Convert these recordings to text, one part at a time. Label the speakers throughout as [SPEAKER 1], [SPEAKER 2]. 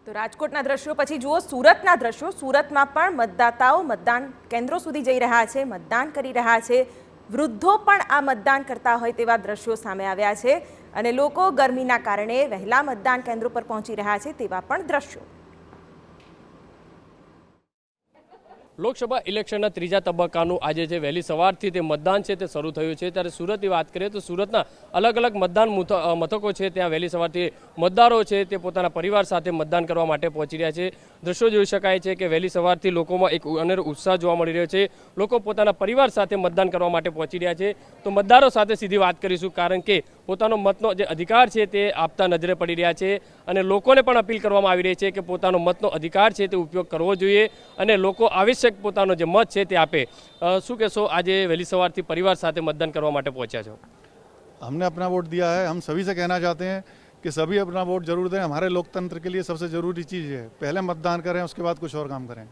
[SPEAKER 1] તો રાજકોટના દ્રશ્યો પછી જુઓ સુરતના દ્રશ્યો। સુરતમાં પણ મતદાતાઓ મતદાન કેન્દ્રો સુધી જઈ રહ્યા છે, મતદાન કરી રહ્યા છે। વૃદ્ધો પણ આ મતદાન કરતા હોય તેવા દ્રશ્યો સામે આવ્યા છે અને લોકો ગરમીના કારણે વહેલા મતદાન કેન્દ્રો પર પહોંચી રહ્યા છે તેવા પણ દ્રશ્યો।
[SPEAKER 2] લોકસભા ઇલેક્શનના ત્રીજા તબક્કાનું આજે જે વહેલી સવારથી તે મતદાન છે તે શરૂ થયું છે। ત્યારે સુરતની વાત કરીએ તો સુરતના અલગ અલગ મતદાન મથકો છે, ત્યાં વહેલી સવારથી મતદારો છે તે પોતાના પરિવાર સાથે મતદાન કરવા માટે પહોંચી રહ્યા છે। દ્રશ્યો જોઈ શકાય છે કે વહેલી સવારથી લોકોમાં એક અનેરો ઉત્સાહ જોવા મળી રહ્યો છે। લોકો પોતાના પરિવાર સાથે મતદાન કરવા માટે પહોંચી રહ્યા છે। તો મતદારો સાથે સીધી વાત કરીશું, કારણ કે પોતાનો મતનો જે અધિકાર છે તે આપતા નજરે પડી રહ્યા છે અને લોકોને પણ અપીલ કરવામાં આવી રહી છે કે પોતાનો મતનો અધિકાર છે તે ઉપયોગ કરવો જોઈએ અને લોકો આવશ્યક પોતાનો જે મત છે તે આપે। શું કહેશો, આજે વહેલી સવારથી પરિવાર સાથે मतदान કરવા માટે પહોંચ્યા છો?
[SPEAKER 3] हमने अपना वोट दिया है। हम सभी से कहना चाहते हैं कि सभी अपना वोट जरूर दें। हमारे लोकतंत्र के लिए सबसे ज़रूरी चीज़ है पहले मतदान करें, उसके बाद कुछ और काम करें।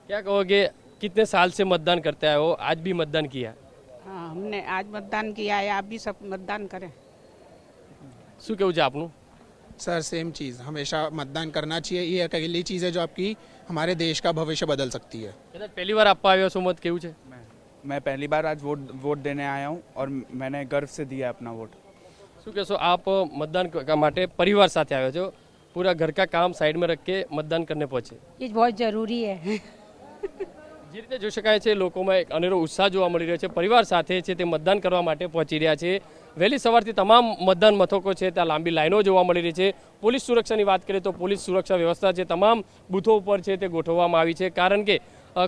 [SPEAKER 2] क्या कहोगे, कितने साल से मतदान करते आए हो, आज भी मतदान किया?
[SPEAKER 4] हाँ, हमने आज मतदान किया है, आप भी सब मतदान करें।
[SPEAKER 2] શું કેવું છે આપનું?
[SPEAKER 5] सर सेम चीज़, हमेशा मतदान करना चाहिए। ये अकेली चीज़ है जो आपकी हमारे देश का भविष्य बदल सकती है।
[SPEAKER 2] કદાચ પહેલી વાર આપવા આવ્યો છો મત, કેવું છે?
[SPEAKER 6] मैं पहली बार आज वोट देने आया हूँ और मैंने गर्व से दिया अपना वोट।
[SPEAKER 2] શું કહેશો, આપ मतदान માટે પરિવાર સાથે આવ્યો છો, પૂરા ઘર કા કામ સાઈડ में रख के मतदान करने पहुंचे?
[SPEAKER 4] ये बहुत जरूरी है।
[SPEAKER 2] જે રીતે જોઈ શકાય છે લોકોમાં એક અનેરો ઉત્સાહ જોવા મળી રહ્યો છે, પરિવાર સાથે છે તે મતદાન કરવા માટે પહોંચી રહ્યા છે। વહેલી સવારથી તમામ મતદાન મથકો છે ત્યાં લાંબી લાઈનો જોવા મળી રહી છે। પોલીસ સુરક્ષાની વાત કરીએ તો પોલીસ સુરક્ષા વ્યવસ્થા છે તમામ બૂથો ઉપર છે તે ગોઠવવામાં આવી છે, કારણ કે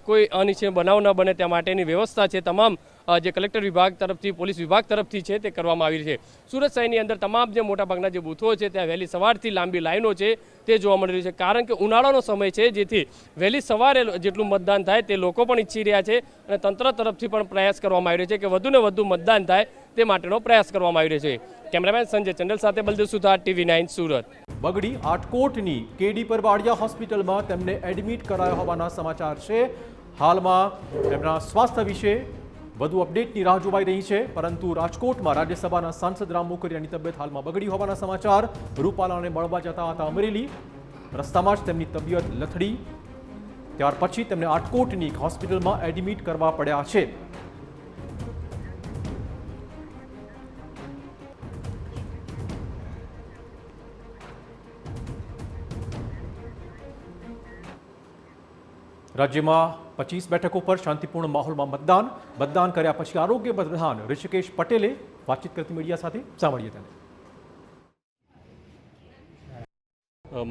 [SPEAKER 2] કોઈ અનિચ્છનીય બનાવ ન બને તે માટેની વ્યવસ્થા છે તમામ જે કલેક્ટર વિભાગ તરફથી, પોલીસ વિભાગ તરફથી છે તે કરવામાં આવી છે। સુરત શહેરની અંદર તમામ જે મોટાભાગના જે બૂથો છે ત્યાં વહેલી સવારથી લાંબી લાઈનો છે તે જોવા મળી રહી છે, કારણ કે ઉનાળાનો સમય છે, જેથી વહેલી સવારે જેટલું મતદાન થાય તે લોકો પણ ઈચ્છી રહ્યા છે અને તંત્ર તરફથી પણ પ્રયાસ કરવામાં આવી રહ્યો છે કે વધુને વધુ મતદાન થાય તે માટેનો પ્રયાસ કરવામાં આવી રહ્યો છે। કેમેરામેન સંજય ચંડલ સાથે બલદેવ સુથાર, TV9 સુરત।
[SPEAKER 7] બગડી આટકોટની કેડી પરવાડિયા હોસ્પિટલમાં તેમને એડમિટ કરાયા હોવાના સમાચાર છે। હાલમાં તેમના સ્વાસ્થ્ય વિશે વધુ અપડેટની રાહ જોવાઈ રહી છે, પરંતુ રાજકોટમાં રાજ્યસભાના સાંસદ રામ મોકરિયાની તબિયત હાલમાં બગડી હોવાના સમાચાર। રૂપાલાને મળવા જતા હતા અમરેલી, રસ્તામાં જ તેમની તબિયત લથડી, ત્યાર પછી તેમને આટકોટની હોસ્પિટલમાં એડમિટ કરવા પડ્યા છે। રાજ્યમાં 25 બેઠકો પર શાંતિપૂર્ણ માહોલમાં મતદાન કર્યા પછી આરોગ્ય પ્રધાન ઋષિકેશ પટેલે વાતચીત કરતી મીડિયા સાથે સાંભળીએ તેને।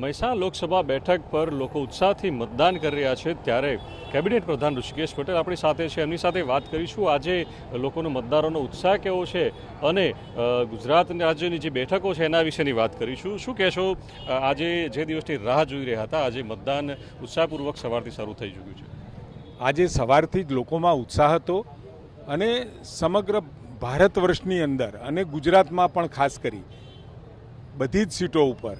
[SPEAKER 8] મહેસાણા લોકસભા બેઠક પર લોકો ઉત્સાહથી મતદાન કરી રહ્યા છે, ત્યારે કેબિનેટ પ્રધાન ઋષિકેશ પટેલ આપણી સાથે છે, એમની સાથે વાત કરીશું આજે લોકોનો મતદારોનો ઉત્સાહ કેવો છે અને ગુજરાત રાજ્યની જે બેઠકો છે એના વિશેની વાત કરીશું। શું કહેશો, આજે જે દિવસની રાહ જોઈ રહ્યા હતા, આજે મતદાન ઉત્સાહપૂર્વક સવારથી શરૂ થઈ ચૂક્યું છે?
[SPEAKER 9] આજે સવારથી જ લોકોમાં ઉત્સાહ હતો અને સમગ્ર ભારત વર્ષની અંદર અને ગુજરાતમાં પણ ખાસ કરી બધી જ સીટો ઉપર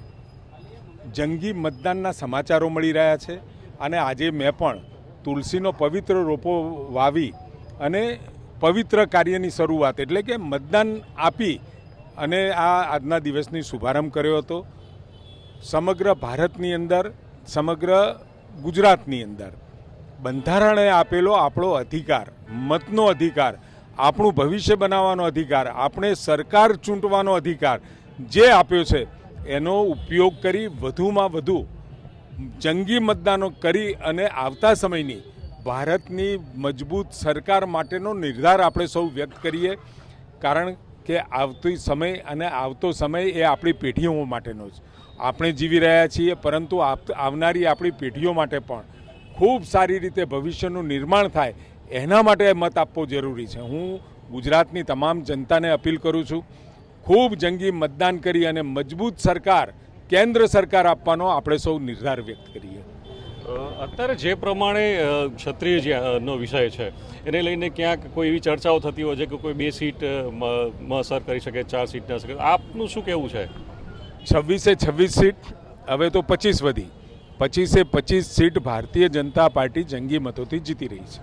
[SPEAKER 9] જંગી મતદાનના સમાચારો મળી રહ્યા છે અને આજે મેં પણ તુલસીનો પવિત્ર રોપો વાવી અને પવિત્ર કાર્યની શરૂઆત એટલે કે મતદાન આપી અને આજના દિવસની શુભારંભ કર્યો હતો। સમગ્ર ભારતની અંદર, સમગ્ર ગુજરાતની અંદર બંધારણે આપેલો આપણો અધિકાર, મતનો અધિકાર, આપણું ભવિષ્ય બનાવવાનો અધિકાર, આપણે સરકાર ચૂંટવાનો અધિકાર જે આપ્યો છે એનો ઉપયોગ કરી વધુમાં વધુ જંગી મતદાનો કરી અને આવતા સમયની ભારતની મજબૂત સરકાર માટેનો નિર્ધાર આપણે સૌ વ્યક્ત કરીએ, કારણ કે આવતો સમય અને આવતો સમય એ આપણી પેઢીઓ માટેનો જ આપણે જીવી રહ્યા છીએ, પરંતુ આવનારી આપણી પેઢીઓ માટે પણ ખૂબ સારી રીતે ભવિષ્યનું નિર્માણ થાય એના માટે મત આપવો જરૂરી છે। હું ગુજરાતની તમામ જનતાને અપીલ કરું છું, ખૂબ જંગી મતદાન કરી અને મજબૂત સરકાર, કેન્દ્ર સરકાર આપવાનો આપણે સૌ નિર્ધાર વ્યક્ત કરીએ।
[SPEAKER 8] અત્યારે જે પ્રમાણે ક્ષત્રિયનો વિષય છે એને લઈને ક્યાંક કોઈ એવી ચર્ચાઓ થતી હોય છે કે કોઈ 2 સીટ અસર કરી શકે, 4 સીટ ના શકે, આપનું શું કહેવું છે?
[SPEAKER 9] 26 સીટ, હવે તો 25 વધી, 25 સીટ ભારતીય જનતા પાર્ટી જંગી મતોથી જીતી રહી છે।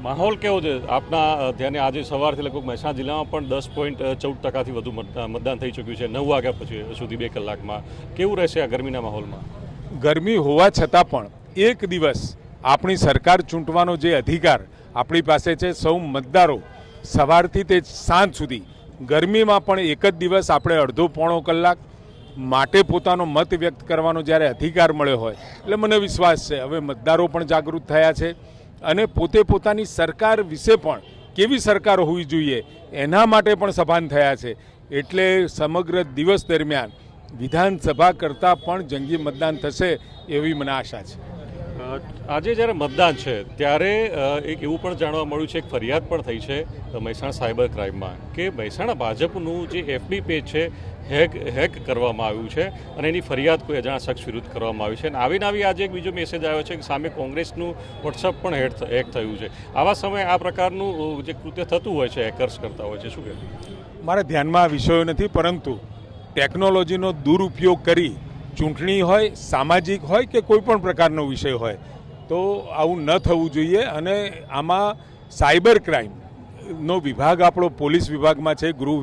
[SPEAKER 8] માહોલ કેવો છે આપના ધ્યાને? આજે સવારથી લગભગ મહેસાણા જિલ્લામાં પણ 10.14% વધુ મતદાન થઈ ચૂક્યું છે 9 વાગ્યા પછી સુધી 2 કલાકમાં। કેવું રહેશે આ ગરમીના માહોલમાં?
[SPEAKER 9] ગરમી હોવા છતાં પણ એક દિવસ આપણી સરકાર ચૂંટવાનો જે અધિકાર આપણી પાસે છે, સૌ મતદારો સવારથી તે સાંજ સુધી ગરમીમાં પણ એક જ દિવસ આપણે અડધો પોણો કલાક માટે પોતાનો મત વ્યક્ત કરવાનો જ્યારે અધિકાર મળ્યો હોય, એટલે મને વિશ્વાસ છે હવે મતદારો પણ જાગૃત થયા છે અને પોતે પોતાની સરકાર વિશે પણ કેવી સરકાર હોવી જોઈએ એના માટે પણ સભાન થયા છે. એટલે સમગ્ર દિવસ દરમિયાન વિધાનસભા કરતાં પણ જંગી મતદાન થશે એવી મને આશા છે.
[SPEAKER 8] આજે જ્યારે મતદાન છે ત્યારે એક એવું પણ જાણવા મળ્યું છે, એક ફરિયાદ પણ થઈ છે મહેસાણા સાયબર ક્રાઇમમાં કે મહેસાણા ભાજપનું જે FB પેજ છે હેક કરવામાં આવ્યું છે અને એની ફરિયાદ કોઈ અજાણ્યા શખ્સ વિરુદ્ધ કરવામાં આવી છે. અને આવીને આવી આજે એક બીજો મેસેજ આવ્યો છે કે સામે કોંગ્રેસનું વોટ્સઅપ પણ હેક થયું છે. આવા સમયે આ પ્રકારનું જે કૃત્ય થતું હોય છે, હેકર્સ કરતા હોય છે, શું કહેવું?
[SPEAKER 9] મારા ધ્યાનમાં આ વિષયો નથી, પરંતુ ટેકનોલોજીનો દુરુપયોગ કરી ચૂંટણી હોય, સામાજિક હોય કે કોઈ પણ પ્રકારનો વિષય હોય તો આવું ન થવું જોઈએ. અને આમાં સાયબર ક્રાઇમનો વિભાગ આપણો પોલીસ વિભાગમાં છે, ગૃહ.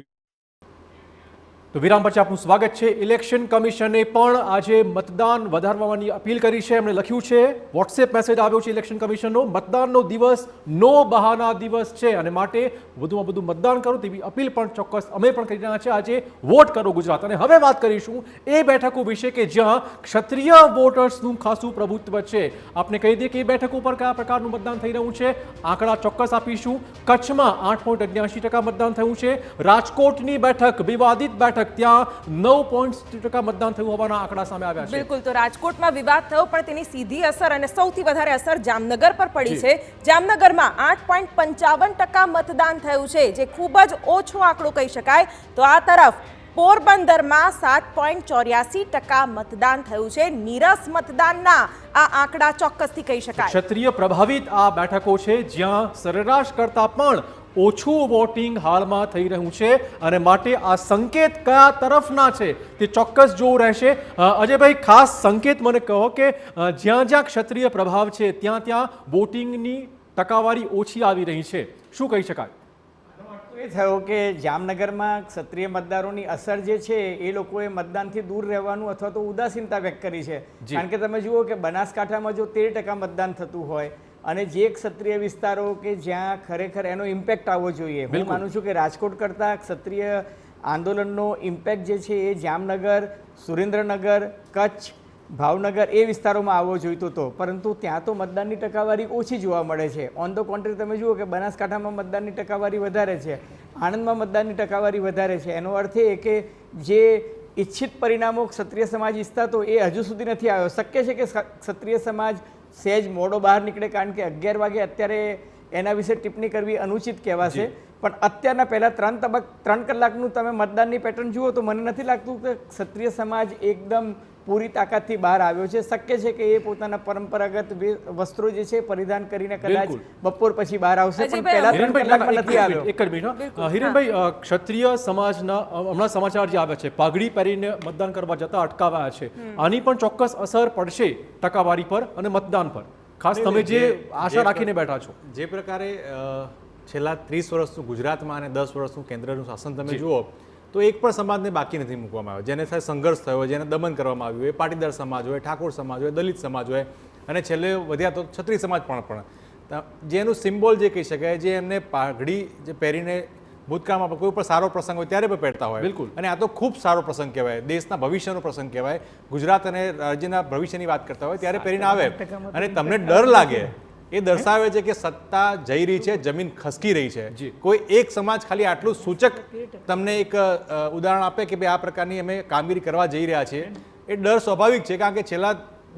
[SPEAKER 7] તો વિરામ પછી આપનું સ્વાગત છે. ઇલેક્શન કમિશને પણ આજે મતદાન વધારવાની અપીલ કરી છે. એમણે લખ્યું છે, વોટ્સએપ મેસેજ આવ્યો છે ઇલેક્શન કમિશનનો, મતદાનનો દિવસ નો બહાના દિવસ છે અને માટે વધુમાં વધુ મતદાન કરો તેવી અપીલ પણ ચોક્કસ અમે પણ કરી રહ્યા છે. આજે વોટ કરો ગુજરાત. અને હવે વાત કરીશું એ બેઠકો વિશે કે જ્યાં ક્ષત્રિય વોટર્સનું ખાસું પ્રભુત્વ છે. આપને કહી દઈએ કે એ બેઠકો પર કયા પ્રકારનું મતદાન થઈ રહ્યું છે, આંકડા ચોક્કસ આપીશું. કચ્છમાં 8.79% મતદાન થયું છે. રાજકોટની બેઠક વિવાદિત બેઠક, ત્યાં 9% મતદાન થયું હોવાના આંકડા સામે આવ્યા છે.
[SPEAKER 1] બિલકુલ, તો રાજકોટમાં વિવાદ થયો પણ તેની સીધી અસર અને સૌથી વધારે અસર જામનગર પર પડી છે. જામનગરમાં 8.55% મતદાન થયું છે, જે ખૂબ જ ઓછો આંકડો કહી શકાય. તો આ તરફ પોરબંદરમાં 7.84% મતદાન થયું છે. નીરસ મતદાનના આ આંકડા ચોક્કસથી કહી શકાય.
[SPEAKER 7] ક્ષત્રિય પ્રભાવિત આ બેઠકો છે જ્યાં સરેરાશ કરતા પણ ઓછું વોટિંગ હાલમાં થઈ રહ્યું છે અને માટે આ સંકેત કયા તરફના છે તે ચોક્કસ જોવું રહેશે. અજયભાઈ, ખાસ સંકેત મને કહો કે જ્યાં જ્યાં ક્ષત્રિય પ્રભાવ છે ત્યાં ત્યાં વોટિંગની ટકાવારી ઓછી આવી રહી છે, શું કહી શકાય?
[SPEAKER 10] એ થયો કે જામનગરમાં ક્ષત્રિય મતદારોની અસર જે છે એ લોકોએ મતદાનથી દૂર રહેવાનું અથવા તો ઉદાસીનતા વ્યક્ત કરી છે. કારણ કે તમે જુઓ કે બનાસકાંઠામાં જો 13% મતદાન થતું હોય અને જે ક્ષત્રિય વિસ્તારો કે જ્યાં ખરેખર એનો ઇમ્પેક્ટ આવવો જોઈએ, હું માનું છું કે રાજકોટ કરતાં ક્ષત્રિય આંદોલનનો ઇમ્પેક્ટ જે છે એ જામનગર, સુરેન્દ્રનગર, કચ્છ, ભાવનગર એ વિસ્તારોમાં આવવો જોઈતો હતો, પરંતુ ત્યાં તો મતદાનની ટકાવારી ઓછી જોવા મળે છે. ઓન ધ કોન્ટ્રી તમે જુઓ કે બનાસકાંઠામાં મતદાનની ટકાવારી વધારે છે, આણંદમાં મતદાનની ટકાવારી વધારે છે. એનો અર્થ એ કે જે ઈચ્છિત પરિણામો ક્ષત્રિય સમાજ ઈચ્છતા હતો એ હજુ સુધી નથી આવ્યો. શક્ય છે કે ક્ષત્રિય સમાજ સહેજ મોડો બહાર નીકળે, કારણ કે 11 વાગે અત્યારે એના વિશે ટિપ્પણી કરવી અનુચિત કહેવાશે. પણ અત્યારના પહેલાં 3 કલાકનું તમે મતદાનની પેટર્ન જુઓ તો મને નથી લાગતું કે ક્ષત્રિય સમાજ એકદમ પૂરી તાકાતથી બહાર આવ્યો છે. શક્ય છે કે એ પોતાના પરંપરાગત વસ્ત્રો જે છે પરિધાન કરીને કદાચ બપોર પછી બહાર આવશે, પણ પહેલા 3 કલાકમાં નથી આવ્યો.
[SPEAKER 7] એક જ મિનિટ, હિરેનભાઈ, ક્ષત્રિય સમાજના હમણાં સમાચાર જે આવ્યા છે, પાઘડી પહેરીને મતદાન કરવા જતા અટકાવાયા છે, આની પણ ચોક્કસ અસર પડશે ટકાવારી પર અને મતદાન પર, ખાસ તમે જે આશા રાખીને બેઠા છો?
[SPEAKER 11] જે પ્રકારે છેલ્લા 30 વર્ષનું ગુજરાતમાં અને 10 વર્ષનું કેન્દ્રનું શાસન તમે જુઓ તો એક પણ સમાજને બાકી નથી મૂકવામાં આવ્યો. જેને સાથે સંઘર્ષ થયો, જેને દમન કરવામાં આવ્યું, એ પાટીદાર સમાજ હોય, ઠાકોર સમાજ હોય, દલિત સમાજ હોય અને છેલ્લે વધ્યા તો ક્ષત્રિય સમાજ પણ જેનું સિમ્બોલ જે કહી શકાય, જે એમને પાઘડી જે પહેરીને ભૂતકાળમાં કોઈ પણ સારો પ્રસંગ હોય ત્યારે પણ પહેરતા હોય. બિલકુલ. અને આ તો ખૂબ સારો પ્રસંગ કહેવાય, દેશના ભવિષ્યનો પ્રસંગ કહેવાય, ગુજરાત અને રાજ્યના ભવિષ્યની વાત કરતા હોય ત્યારે પહેરીને આવે અને તમને ડર લાગે, એ દર્શાવે છે કે સત્તા જઈ રહી છે, જમીન ખસકી રહી છે. કોઈ એક સમાજ ખાલી આટલું સૂચક તમને એક ઉદાહરણ આપે કે ભાઈ આ પ્રકારની અમે કામગીરી કરવા જઈ રહ્યા છીએ, એ ડર સ્વાભાવિક છે. કારણ કે છેલ્લા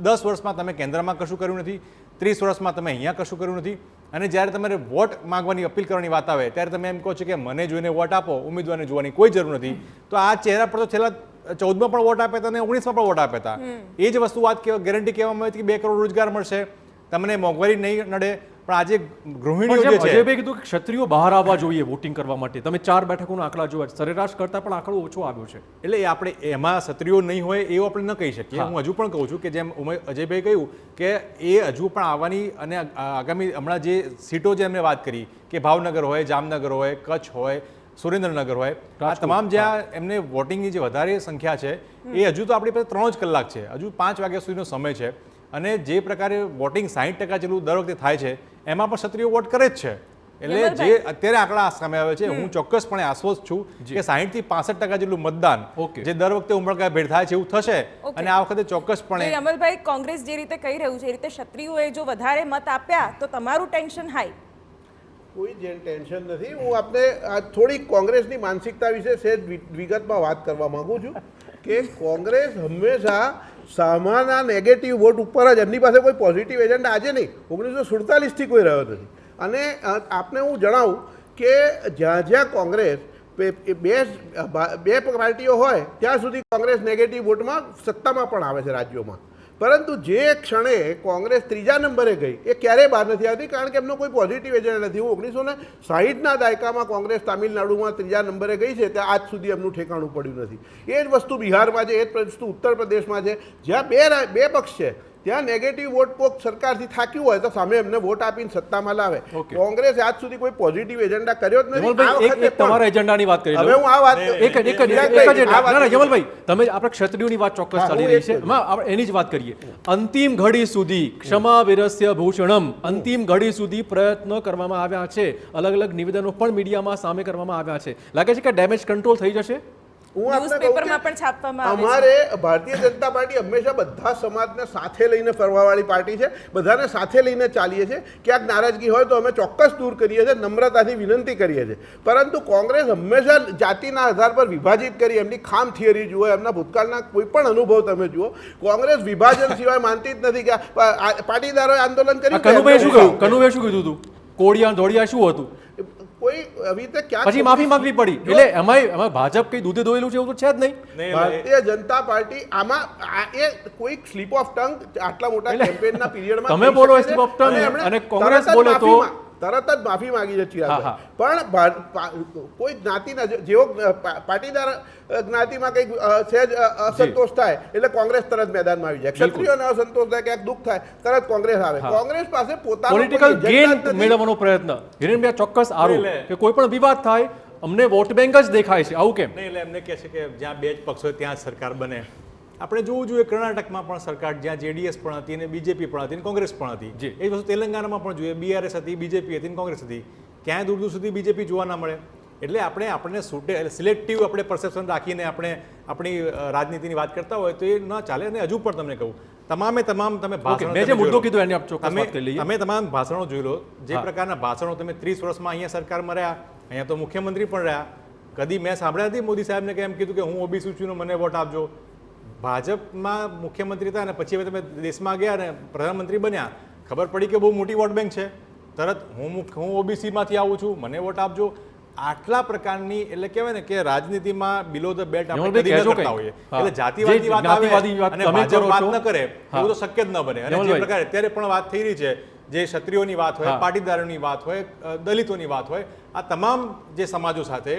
[SPEAKER 11] 10 વર્ષમાં તમે કેન્દ્રમાં કશું કર્યું નથી, 30 વર્ષમાં તમે અહીંયા કશું કર્યું નથી, અને જ્યારે તમારે વોટ માંગવાની અપીલ કરવાની વાત આવે ત્યારે તમે એમ કહો છો કે મને જોઈને વોટ આપો, ઉમેદવારને જોવાની કોઈ જરૂર નથી. તો આ ચહેરા પર તો છેલ્લા 14માં પણ વોટ આપ્યા હતા અને 19માં પણ વોટ આપ્યા હતા. એ જ વસ્તુ વાત ગેરંટી કહેવામાં આવી કે 2 કરોડ રોજગાર મળશે, તમને મોંઘવારી નહીં નડે. પણ આજે ગૃહિણીઓ જે છે,
[SPEAKER 7] અજયભાઈ કીધું કે ક્ષત્રિયો બહાર આવવા જોઈએ વોટિંગ કરવા માટે, તમે 4 બેઠકોનો આંકડા જોયા, સરેરાશ કરતા પણ આંકડો ઓછો આવ્યો છે.
[SPEAKER 11] એટલે આપણે એમાં ક્ષત્રિયો નહીં હોય એવું આપણે ન કહી શકીએ. હું હજુ પણ કહું છું કે જેમ અજયભાઈ કહ્યું કે એ હજુ પણ આવવાની અને આગામી હમણાં જે સીટો જે એમને વાત કરી કે ભાવનગર હોય, જામનગર હોય, કચ્છ હોય, સુરેન્દ્રનગર હોય, આ તમામ જ્યાં એમને વોટિંગની જે વધારે સંખ્યા છે એ હજુ તો આપણી પાસે 3 જ કલાક છે, હજુ 5 વાગ્યા સુધીનો સમય છે. અને જે પ્રકારે વોટિંગ 60% જેટલું દર વખતે થાય છે એમાં પણ ક્ષત્રિયો વોટ કરે જ છે. એટલે જે અત્યારે આંકડા સામે આવે છે, હું ચોક્કસપણે આશ્વસ્ત છું કે 60 થી 65% જેટલું મતદાન જે દર વખતે ઉમળકાભેર થાય છે એવું થશે. અને આ વખતે ચોક્કસપણે
[SPEAKER 1] અમલભાઈ, કોંગ્રેસ જે રીતે કહી રહ્યું છે એ રીતે ક્ષત્રિયોએ જો વધારે મત આપ્યા તો તમારું ટેન્શન હાઈ?
[SPEAKER 12] કોઈ જ ટેન્શન નથી. હું આપને થોડી કોંગ્રેસની માનસિકતા વિશે સહેજ વિગતમાં વાત કરવા માંગુ છું કે કોંગ્રેસ હંમેશા સામાના નેગેટિવ વોટ ઉપર જ, એમની પાસે કોઈ પોઝિટિવ એજન્ડા આજે નહીં, 1947થી કોઈ રહ્યો નથી. અને આપને હું જણાવું કે જ્યાં જ્યાં કોંગ્રેસ બે પાર્ટીઓ હોય ત્યાં સુધી કોંગ્રેસ નેગેટિવ વોટમાં સત્તામાં પણ આવે છે રાજ્યોમાં. પરંતુ જે ક્ષણે કોંગ્રેસ 3જા નંબરે ગઈ એ ક્યારેય બહાર નથી આવતી, કારણ કે એમનો કોઈ પોઝિટિવ એજન્ડા નથી. 1960ના દાયકામાં કોંગ્રેસ તામિલનાડુમાં 3જા નંબરે ગઈ છે ત્યાં આજ સુધી એમનું ઠેકાણું પડ્યું નથી. એ જ વસ્તુ બિહારમાં છે, એ જ વસ્તુ ઉત્તર પ્રદેશમાં છે. જ્યાં બે પક્ષ છે ત્યાં નેગેટિવ વોટ કોક સરકારથી થાક્યું હોય તો સામે એમને વોટ આપીને સત્તામાં લાવે. કોંગ્રેસે આજ સુધી કોઈ પોઝિટિવ એજન્ડા કર્યો જ નથી.
[SPEAKER 7] તમારા એજન્ડાની વાત કરી
[SPEAKER 12] હવે હું આ વાત
[SPEAKER 7] જમલભાઈ, તમે આપણે ક્ષત્રિયોની વાત ચોક્કસ ચાલી રહી છે, એની જ વાત કરીએ. અંતિમ ઘડી સુધી ક્ષમા વિરસ્ય ભૂષણમ, અંતિમ ઘડી સુધી પ્રયત્નો કરવામાં આવ્યા છે, અલગ અલગ નિવેદનો પણ મીડિયામાં સામે કરવામાં આવ્યા છે. લાગે છે કે ડેમેજ કંટ્રોલ થઈ જશે?
[SPEAKER 12] અમારે ભારતીય જનતા પાર્ટી હંમેશા બધા સમાજને સાથે લઈને ફરવાવાળી પાર્ટી છે. બધાને સાથે લઈને ચાલીએ છીએ. ક્યાંક નારાજગી હોય તો અમે ચોક્કસ દૂર કરીએ છીએ, નમ્રતાથી વિનંતી કરીએ છીએ. પરંતુ કોંગ્રેસ હંમેશા જાતિના આધાર પર વિભાજિત કરી, એમની ખામ થિયરી જુઓ, એમના ભૂતકાળના કોઈ પણ અનુભવ તમે જુઓ, કોંગ્રેસ વિભાજન સિવાય માનતી જ નથી. કે પાટીદારોએ આંદોલન કર્યું.
[SPEAKER 7] કનુભાઈ શું કીધું હતું? કોડિયા ધોળિયા શું હતું?
[SPEAKER 12] કોઈ આવી રીતે ક્યાં
[SPEAKER 7] પછી માફી માંગવી પડી. એટલે એમાં ભાજપ કઈ દૂધે દોયેલું છે એવું તો છે જ નહીં.
[SPEAKER 12] ભારતીય જનતા પાર્ટી આમાં એ કોઈ સ્લીપ ઓફ ટંગ આટલા મોટા કેમ્પેનના પીરિયડમાં
[SPEAKER 7] તમે બોલો સ્લીપ ઓફ ટંગ અને કોંગ્રેસ બોલે તો
[SPEAKER 12] તરત જ માફી માંગી છે ચિરાગ. પણ કોઈ જ્ઞાતિના જેવો પાટીદાર જ્ઞાતિમાં કંઈક સહેજ અસંતોષ થાય એટલે કોંગ્રેસ તરત મેદાનમાં આવી જાય. ક્ષત્રિયોને અસંતોષ થાય, ક્યાંક દુઃખ થાય, તરત કોંગ્રેસ આવે. કોંગ્રેસ પાસે પોતાનો
[SPEAKER 7] પોલિટિકલ ગેઇન મેળવવાનો પ્રયત્ન. હિરેનભાઈ ચોક્કસ આરોપ કે કોઈ પણ વિવાદ થાય અમને વોટ બેંક જ દેખાય છે, આવું કેમ?
[SPEAKER 11] નહીં, એટલે એમને કહે છે કે જ્યાં બે જ પક્ષ હોય ત્યાં સરકાર બને. આપણે જોવું જોઈએ કર્ણાટકમાં પણ સરકાર, જ્યાં જેડીએસ પણ હતી અને બીજેપી પણ હતી અને કોંગ્રેસ પણ હતી. એ વસ્તુ તેલંગાણામાં પણ જોઈએ, બીઆરએસ હતી, બીજેપી હતી અને કોંગ્રેસ હતી. ક્યાંય દૂર દૂર સુધી બીજેપી જોવા ના મળે. એટલે આપણને સિલેક્ટિવ આપણે પરસેપ્શન રાખીને આપણે આપણી રાજનીતિની વાત કરતા હોય તો એ ન ચાલે. અને હજુ પણ તમને કહું, તમામે તમામ તમે તમે તમામ ભાષણો જોઈ લો. જે પ્રકારના ભાષણો તમે 30 વર્ષમાં અહીંયા સરકારમાં રહ્યા, અહીંયા તો મુખ્યમંત્રી પણ રહ્યા. કદી મેં સાંભળ્યા નથી મોદી સાહેબને કે એમ કીધું કે હું ઓબીસી છું, મને વોટ આપજો. ભાજપમાં મુખ્યમંત્રી હતા અને પછી હવે તમે દેશમાં ગયા અને પ્રધાનમંત્રી બન્યા, ખબર પડી કે બહુ મોટી વોટ બેંક છે. તરત હું ઓબીસીમાંથી આવું છું, મને વોટ આપજો. આટલા પ્રકારની, એટલે કહેવાય ને કે રાજનીતિમાં બિલો ધ બેલ્ટ આપણે કદી ન કરતા હોઈએ. એટલે જાતિવાદની વાત આવે અને ભાજપ વાત ન કરે એવું તો શક્ય જ ન બને. અને જે પ્રકારે અત્યારે પણ વાત થઈ રહી છે, જે ક્ષત્રિયોની વાત હોય, પાટીદારોની વાત હોય, દલિતોની વાત હોય, આ તમામ જે સમાજો સાથે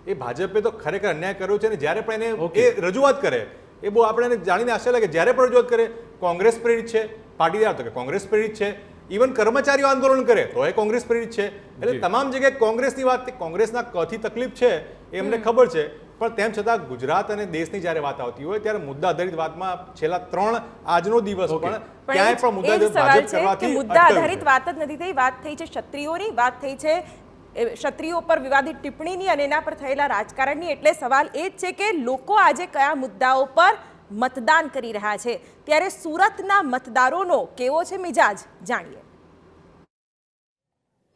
[SPEAKER 11] એ ભાજપે તો ખરેખર અન્યાય કર્યો છે. અને જ્યારે પણ એને એ રજૂઆત કરે એ બહુ આપણે જાણીને આશ્ચર્ય લાગે. જ્યારે પણ રજૂઆત કરે કોંગ્રેસ પ્રેરિત છે, પાટીદાર તો કે કોંગ્રેસ પ્રેરિત છે, ઇવન કર્મચારીઓ આંદોલન કરે તો એ કોંગ્રેસ પ્રેરિત છે. એટલે તમામ જગ્યાએ કોંગ્રેસની વાત, કોંગ્રેસના કથી તકલીફ છે એ એમને ખબર છે. પણ તેમ છતાં ગુજરાત અને દેશની જ્યારે વાત આવતી હોય ત્યારે મુદ્દા આધારિત વાતમાં છેલ્લા 3 આજનો દિવસ પણ ક્યાંય પણ
[SPEAKER 1] મુદ્દા આધારિત વાત જ નથી થઈ. વાત થઈ છે ક્ષત્રિયોની, વાત થઈ છે ક્ષત્રિયો પર વિવાદિત ટિપ્પણીની અને એના પર થયેલા રાજકારણની. એટલે સવાલ એ જ છે કે લોકો આજે કયા મુદ્દાઓ પર મતદાન કરી રહ્યા છે. ત્યારે સુરતના મતદારોનો કેવો છે મિજાજ, જાણીએ.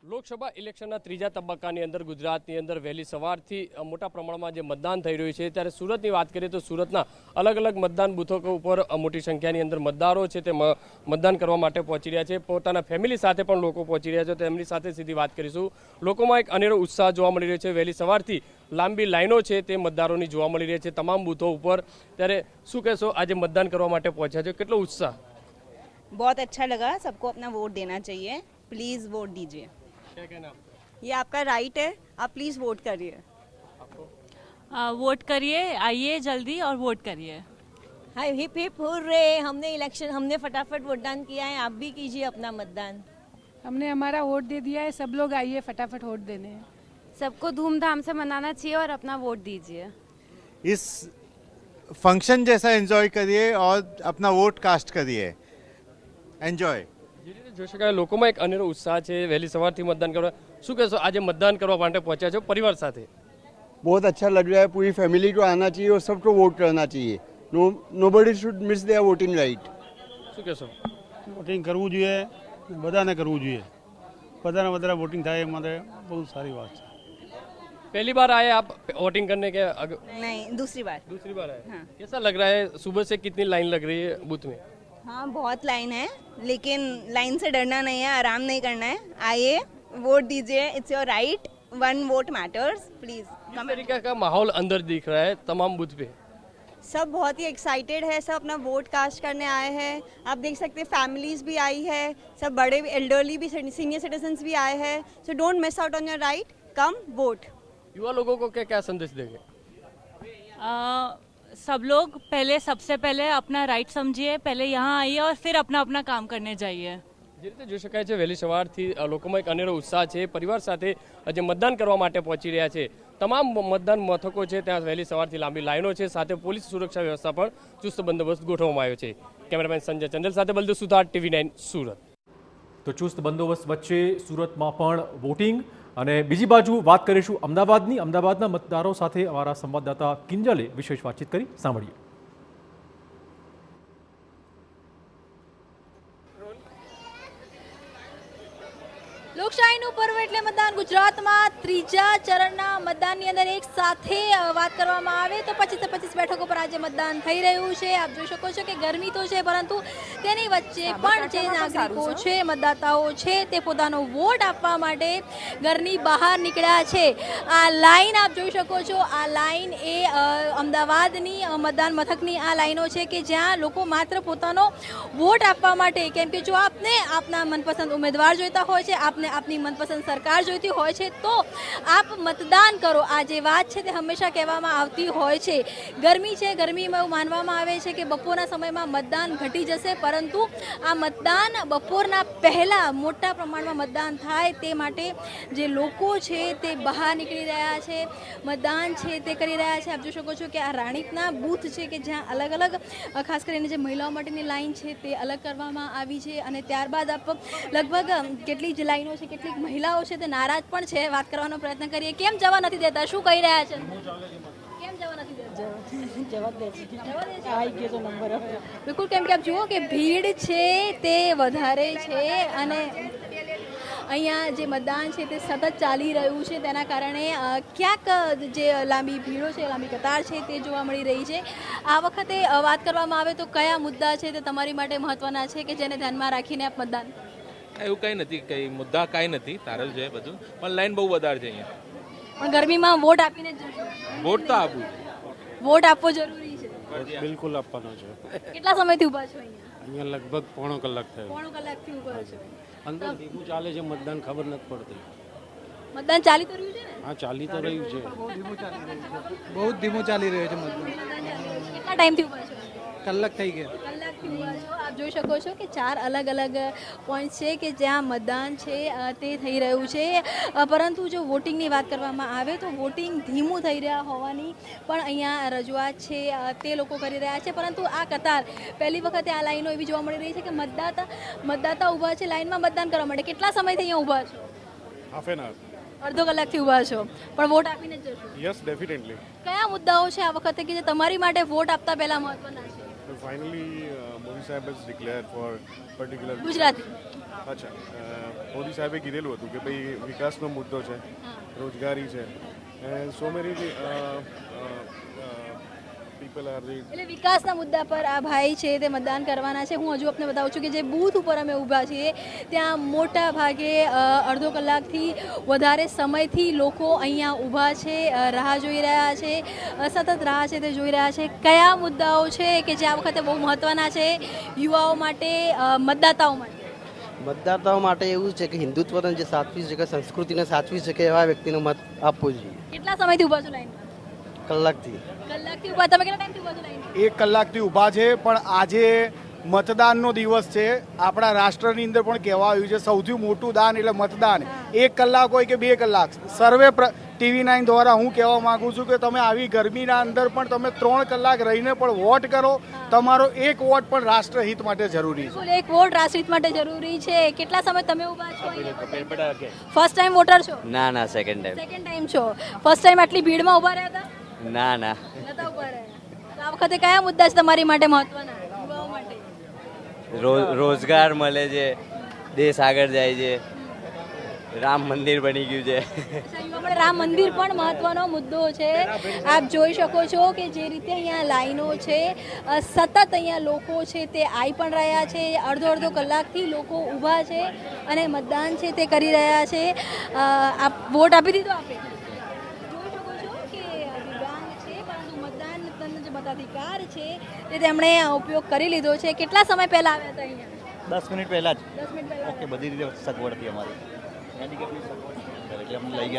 [SPEAKER 2] લોકસભા ઇલેક્શનના 3જા તબક્કાની અંદર ગુજરાતની અંદર વહેલી સવારથી મોટા પ્રમાણમાં જે મતદાન થઈ રહ્યું છે, ત્યારે સુરતની વાત કરીએ તો સુરતના અલગ અલગ મતદાન બૂથો ઉપર મોટી સંખ્યાની અંદર મતદારો છે તે મતદાન કરવા માટે પહોંચી રહ્યા છે. પોતાના ફેમિલી સાથે પણ લોકો પહોંચી રહ્યા છે, તો એમની સાથે સીધી વાત કરીશું. લોકોમાં એક અનેરો ઉત્સાહ જોવા મળી રહ્યો છે. વહેલી સવારથી લાંબી લાઈનો છે તે મતદારોની જોવા મળી રહી છે તમામ બૂથો ઉપર. ત્યારે શું કહેશો, આજે મતદાન કરવા માટે પહોંચ્યા છે, કેટલો ઉત્સાહ?
[SPEAKER 13] बहुत अच्छा लगा. सबको अपना वोट देना चाहिए. प्लीज़ वोट दीजिए.
[SPEAKER 2] क्या कहना?
[SPEAKER 13] ये आपका राइट है, आप प्लीज़ वोट करिए.
[SPEAKER 14] वोट करिए, आइए जल्दी और वोट करिए.
[SPEAKER 15] हाय हिप हिप हुर्रे. हमने फटाफट वोटदान किया है, आप भी कीजिए अपना मतदान.
[SPEAKER 16] हमने हमारा वोट दे दिया है, सब लोग आइए फटाफट वोट देने.
[SPEAKER 14] सबको धूमधाम से मनाना चाहिए और अपना वोट दीजिए।
[SPEAKER 16] इस फंक्शन जैसा एंजॉय करिए और अपना वोट कास्ट करिए। एंजॉय।
[SPEAKER 2] જે રીતે જોઈ શકાય લોકોમાં એક અનેરો ઉત્સાહ છે વહેલી સવારથી મતદાન કરવા. શું કહેશો આજે મતદાન કરવા માટે પહોંચ્યા છો પરિવાર સાથે?
[SPEAKER 17] बहुत अच्छा लग रहा है, पूरी फैमिली को आना चाहिए और सबको वोट करना चाहिए। Nobody should miss their voting right.
[SPEAKER 2] શું કહેશો?
[SPEAKER 18] વોટિંગ કરવું જોઈએ, બધાને કરવું જોઈએ, બધાને વધારે વોટિંગ થાય એ માટે બહુ સારી વાત છે।
[SPEAKER 2] पहली बार आए आप वोटिंग करने के?
[SPEAKER 13] नहीं, दूसरी बार।
[SPEAKER 2] दूसरी बार आए। हाँ। कैसा लग रहा है? सुबह से कितनी लाइन लग रही है बूथ में?
[SPEAKER 13] हाँ, बहुत लाइन है, लेकिन लाइन से डरना नहीं है, आराम नहीं करना है। आइए, वोट दीजिए, it's your right, one vote matters, please.
[SPEAKER 2] किस तरीके का माहौल अंदर दिख रहा है तमाम बूथ पे?
[SPEAKER 15] सब बहुत ही एक्साइटेड है, सब अपना वोट कास्ट करने आए हैं। आप देख सकते हैं फैमिलीज भी आई है, सब बड़े एल्डरली भी, सीनियर सिटीजन्स भी आए हैं। So don't miss out on your right, come vote.
[SPEAKER 2] युवा लोगों को क्या क्या संदेश देंगे?
[SPEAKER 14] सब लोग पहले सबसे पहले अपना राइट समझिए, पहले यहाँ आइए और फिर अपना अपना काम करने जाइए।
[SPEAKER 2] જે રીતે જોઈ શકાય છે વહેલી સવારથી લોકોમાં એક અનેરો ઉત્સાહ છે. પરિવાર સાથે જે મતદાન કરવા માટે પહોંચી રહ્યા છે. તમામ મતદાન મથકો છે ત્યાં વહેલી સવારથી લાંબી લાઈનો છે, સાથે પોલીસ સુરક્ષા વ્યવસ્થા પણ ચુસ્ત બંદોબસ્ત ગોઠવવામાં આવ્યો છે. કેમેરામેન સંજય ચંદલ સાથે બલદેવ સુથાર, TV9 સુરત.
[SPEAKER 7] તો ચુસ્ત બંદોબસ્ત વચ્ચે સુરતમાં પણ વોટિંગ. અને બીજી બાજુ વાત કરીશું અમદાવાદની. અમદાવાદના મતદારો સાથે અમારા સંવાદદાતા કિંજલે વિશેષ વાતચીત કરી, સાંભળીએ.
[SPEAKER 19] લોકશાહીનું પર્વ એટલે મતદાન. ગુજરાતમાં ત્રીજા ચરણના મતદાનની અંદર એક સાથે વાત કરવામાં આવે તો 25 બેઠકો પર આજે મતદાન થઈ રહ્યું છે. આપ જોઈ શકો છો કે ગરમી તો છે, પરંતુ તેની વચ્ચે પણ જે નાગરિકો છે, મતદાતાઓ છે, તે પોતાનો વોટ આપવા માટે ઘરની બહાર નીકળ્યા છે. આ લાઈન આપ જોઈ શકો છો, આ લાઈન એ અમદાવાદની મતદાન મથકની આ લાઈનો છે કે જ્યાં લોકો માત્ર પોતાનો વોટ આપવા માટે, કેમ કે જો આપને આપના મનપસંદ ઉમેદવાર જોઈતા હોય છે, આપને આપની મનપસંદ સરકાર જોઈતી હોય છે તો આપ મતદાન કરો. આ જે વાત છે તે હંમેશા કહેવામાં આવતી હોય છે. ગરમી છે, ગરમીમાં એવું માનવામાં આવે છે કે બપોરના સમયમાં મતદાન ઘટી જશે, પરંતુ આ મતદાન બપોરના પહેલાં મોટા પ્રમાણમાં મતદાન થાય તે માટે જે લોકો છે તે બહાર નીકળી રહ્યા છે, મતદાન છે તે કરી રહ્યા છે. આપ જોઈ શકો છો કે આ રાણીપના બૂથ છે કે જ્યાં અલગ અલગ ખાસ કરીને જે મહિલાઓ માટેની લાઈન છે તે અલગ કરવામાં આવી છે. અને ત્યારબાદ આપ લગભગ કેટલી જ લાઈનો છે, કેટલીક મહિલાઓ છે તે નારાજ પણ છે. વાત કરવાનો પ્રયત્ન કરીએ. કેમ જવા નથી દેતા? શું કહી રહ્યા છે? કેમ જવા નથી દેતા? બિલકુલ, કેમ કે આપ જુઓ કે ભીડ છે તે વધારે છે અને અહીંયા જે મતદાન છે તે સતત ચાલી રહ્યું છે. તેના કારણે ક્યાંક જે લાંબી ભીડો છે, લાંબી કતાર છે તે જોવા મળી રહી છે. આ વખતે વાત કરવામાં આવે તો કયા મુદ્દા છે તે તમારી માટે મહત્વના છે કે જેને ધ્યાનમાં રાખીને આપ મતદાન?
[SPEAKER 20] એવું કંઈ નથી, કંઈ મુદ્દા કાંઈ નથી, તારલ છે બધું, પણ લાઈન બહુ વધારે છે અહીંયા.
[SPEAKER 19] પણ ગરમીમાં વોટ આપીને જ જશો?
[SPEAKER 20] વોટ તો આપવું,
[SPEAKER 19] વોટ આપવો જરૂરી છે.
[SPEAKER 18] બિલકુલ આપવાનો છે।
[SPEAKER 19] કેટલા સમયથી ઊભા છો અહીંયા?
[SPEAKER 18] અહીંયા લગભગ પોણો કલાક થયો।
[SPEAKER 19] પોણો કલાકથી ઊભા છો.
[SPEAKER 18] અંદર ધીમું ચાલે છે મતદાન, ખબર નથી પડતી।
[SPEAKER 19] મતદાન ચાલી તો રહ્યું છે ને?
[SPEAKER 18] હા, ચાલી તો રહ્યું છે,
[SPEAKER 5] બહુ ધીમું ચાલી રહ્યું છે મતદાન।
[SPEAKER 19] કેટલા ટાઈમથી ઊભા છો?
[SPEAKER 5] કલાક થઈ ગયા।
[SPEAKER 19] કલાકથી ઊભા છો. આપ જોઈ શકો છો કે 4 અલગ અલગ પોઈન્ટ છે કે જ્યાં મતદાન છે તે થઈ રહ્યું છે. પરંતુ જો વોટિંગની વાત કરવામાં આવે તો વોટિંગ ધીમું થઈ રહ્યા હોવાની પણ અહીંયા રજૂઆત છે તે લોકો કરી રહ્યા છે. પરંતુ આ કતાર પહેલી વખતે આ લાઈનો એવી જોવા મળી રહી છે કે મતદાતા ઊભા છે લાઈનમાં મતદાન કરવા માટે. કેટલા સમયથી અહીંયા ઊભા છો?
[SPEAKER 18] Half an hour.
[SPEAKER 19] અડધો કલાકથી ઊભા છો, પણ વોટ આપીને જ જશો?
[SPEAKER 18] Yes, definitely.
[SPEAKER 19] કયા મુદ્દાઓ છે આ વખતે કે જે તમારી માટે વોટ આપતા પહેલા મહત્વના છે?
[SPEAKER 18] ફાઇનલી મોદી સાહેબ has declare for particular
[SPEAKER 19] Gujarati.
[SPEAKER 18] અચ્છા, મોદી સાહેબે કીધેલું હતું કે ભાઈ વિકાસનો મુદ્દો છે, રોજગારી છે, and so many people are
[SPEAKER 19] એટલે વિકાસના મુદ્દા પર આ ભાઈ છે તે મતદાન કરવાના છે. હું હજુ આપને બતાવું છું કે જે બૂથ ઉપર અમે ઊભા છીએ ત્યાં મોટા ભાગે અડધો કલાકથી વધારે સમયથી લોકો અહીંયા ઊભા છે, રાહ જોઈ રહ્યા છે, સતત રાહ છે તે જોઈ રહ્યા છે. કયા મુદ્દાઓ છે કે જે આ વખતે બહુ મહત્વના છે યુવાઓ માટે, મતદાતાઓ માટે?
[SPEAKER 21] મતદાતાઓ માટે એવું છે કે હિન્દુત્વને જે સાચવી શકે, સંસ્કૃતિને સાચવી શકે એવા વ્યક્તિનો મત આપવો જોઈએ.
[SPEAKER 19] કેટલા સમયથી ઊભા છો લાઈનમાં?
[SPEAKER 21] કલાકથી
[SPEAKER 19] ઊભા. તમે કેટલા ટાઈમથી ઊભા છો લાઈનમાં?
[SPEAKER 22] 1 કલાકથી ઊભા છે, પણ આજે
[SPEAKER 3] મતદાનનો દિવસ છે. આપણા રાષ્ટ્રની અંદર પણ કહેવા આવ્યું છે સૌથી મોટું દાન એટલે મતદાન. 1 કલાક હોય કે 2 કલાક, સર્વે TV9 દ્વારા હું કહેવા માંગુ છું કે તમે આવી ગરમીના અંદર પણ તમે 3 કલાક રહીને પણ વોટ કરો. તમારો એક વોટ પણ રાષ્ટ્રહિત માટે જરૂરી છે.
[SPEAKER 19] બિલકુલ, એક વોટ રાષ્ટ્રહિત માટે જરૂરી છે. કેટલા સમય તમે ઊભા છો? ફર્સ્ટ ટાઈમ વોટર છો?
[SPEAKER 22] ના, સેકન્ડ ટાઈમ.
[SPEAKER 19] સેકન્ડ ટાઈમ છો. ફર્સ્ટ ટાઈમ આટલી ભીડમાં ઊભા રહ્યા હતા?
[SPEAKER 22] ના.
[SPEAKER 19] નતા ઊભા રહ્યા. તો આ વખતે કયા મુદ્દા છે તમારી માટે મહત્વના, યુવાઓ માટે?
[SPEAKER 22] રોજગાર મળે છે, દેશ આગળ જાય છે, રામ મંદિર બની ગયું છે.
[SPEAKER 19] આપણે રામ મંદિર પણ મહત્વનો મુદ્દો છે. આપ જોઈ શકો છો કે જે રીતે અહીંયા લાઈનો છે, સતત અહીંયા લોકો છે તે આવી પણ રહ્યા છે. અડધો કલાકથી લોકો ઊભા છે અને મતદાન છે તે કરી રહ્યા છે. આપ વોટ આપી દીધો? આપે જોઈ શકો છો કે દિવ્યાંગ છે પરંતુ મતદાન જે મતાધિકાર છે તે તેમણે ઉપયોગ કરી લીધો છે. કેટલા સમય પહેલા આવ્યા હતા અહીંયા?
[SPEAKER 22] 10 મિનિટ પહેલા જ.
[SPEAKER 19] 10 મિનિટ પહેલા.
[SPEAKER 22] ઓકે, બધી રીતે સગવડ હતી અમારી. એટલે અમને લઈ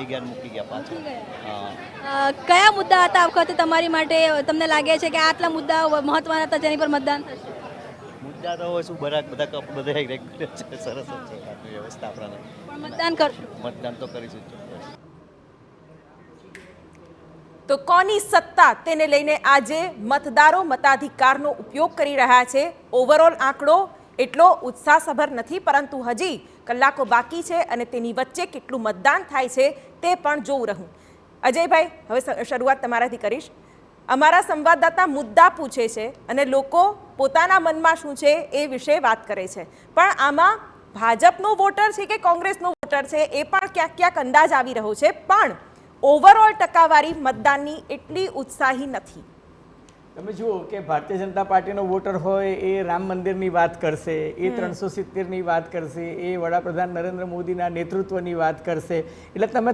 [SPEAKER 22] ગયા મૂકી ગયા પાછા.
[SPEAKER 19] કયા મુદ્દા હતા આ વખતે તમારી માટે? તમને લાગે છે કે આટલા મુદ્દા મહત્વના હતા જેની પર મતદાન થશે?
[SPEAKER 22] મુદ્દા તો શું બધા રેગ્યુલર છે, સરસ જ છે વ્યવસ્થા આપણાને.
[SPEAKER 19] પણ મતદાન કરશું?
[SPEAKER 22] મતદાન તો કરીશું ચોક્કસ.
[SPEAKER 1] તો કોની સત્તા તેને લઈને આજે મતદારો મતાધિકારનો ઉપયોગ કરી રહ્યા છે. ઓવરઓલ આંકડો એટલો ઉત્સાહસભર નથી, પરંતુ હજી કલાકો બાકી છે અને તેની વચ્ચે કેટલું મતદાન થાય છે તે પણ જોવું રહું. અજયભાઈ, હવે શરૂઆત તમારાથી કરીશ. અમારા સંવાદદાતા મુદ્દા પૂછે છે અને લોકો પોતાના મનમાં શું છે એ વિશે વાત કરે છે, પણ આમાં ભાજપનો વોટર છે કે કોંગ્રેસનો વોટર છે એ પણ ક્યાંક અંદાજ આવી રહ્યો છે, પણ ઓવરઓલ ટકાવારી મતદાનની એટલી ઉત્સાહી નથી.
[SPEAKER 10] તમે જુઓ કે ભારતીય જનતા પાર્ટીનો વોટર હોય એ રામ મંદિરની વાત કરશે, એ 370ની વાત કરશે, એ વડાપ્રધાન નરેન્દ્ર મોદીના નેતૃત્વની વાત કરશે. એટલે તમે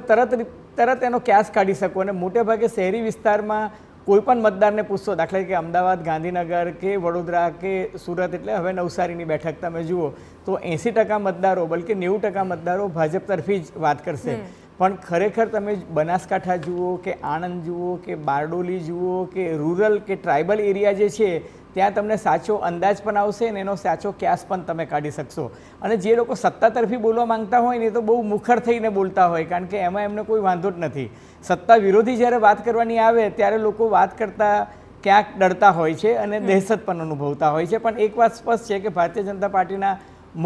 [SPEAKER 10] તરત એનો ક્યાસ કાઢી શકો. અને મોટે ભાગે શહેરી વિસ્તારમાં કોઈ પણ મતદારને પૂછશો, દાખલા કે અમદાવાદ, ગાંધીનગર કે વડોદરા કે સુરત, એટલે હવે નવસારીની બેઠક તમે જુઓ તો 80% મતદારો, બલકે 90% મતદારો ભાજપ તરફી જ વાત કરશે. પણ ખરેખર તમે બનાસકાંઠા જુઓ કે આણંદ જુઓ કે બારડોલી જુઓ કે રૂરલ કે ટ્રાઇબલ એરિયા જે છે ત્યાં તમને સાચો અંદાજ પણ આવશે અને એનો સાચો ક્યાસ પણ તમે કાઢી શકશો. અને જે લોકો સત્તા તરફી બોલવા માંગતા હોય ને એ તો બહુ મુખર થઈને બોલતા હોય, કારણ કે એમાં એમને કોઈ વાંધો જ નથી. સત્તા વિરોધી જ્યારે વાત કરવાની આવે ત્યારે લોકો વાત કરતાં ક્યાંક ડરતા હોય છે અને દહેશત પણ અનુભવતા હોય છે. પણ એક વાત સ્પષ્ટ છે કે ભારતીય જનતા પાર્ટીના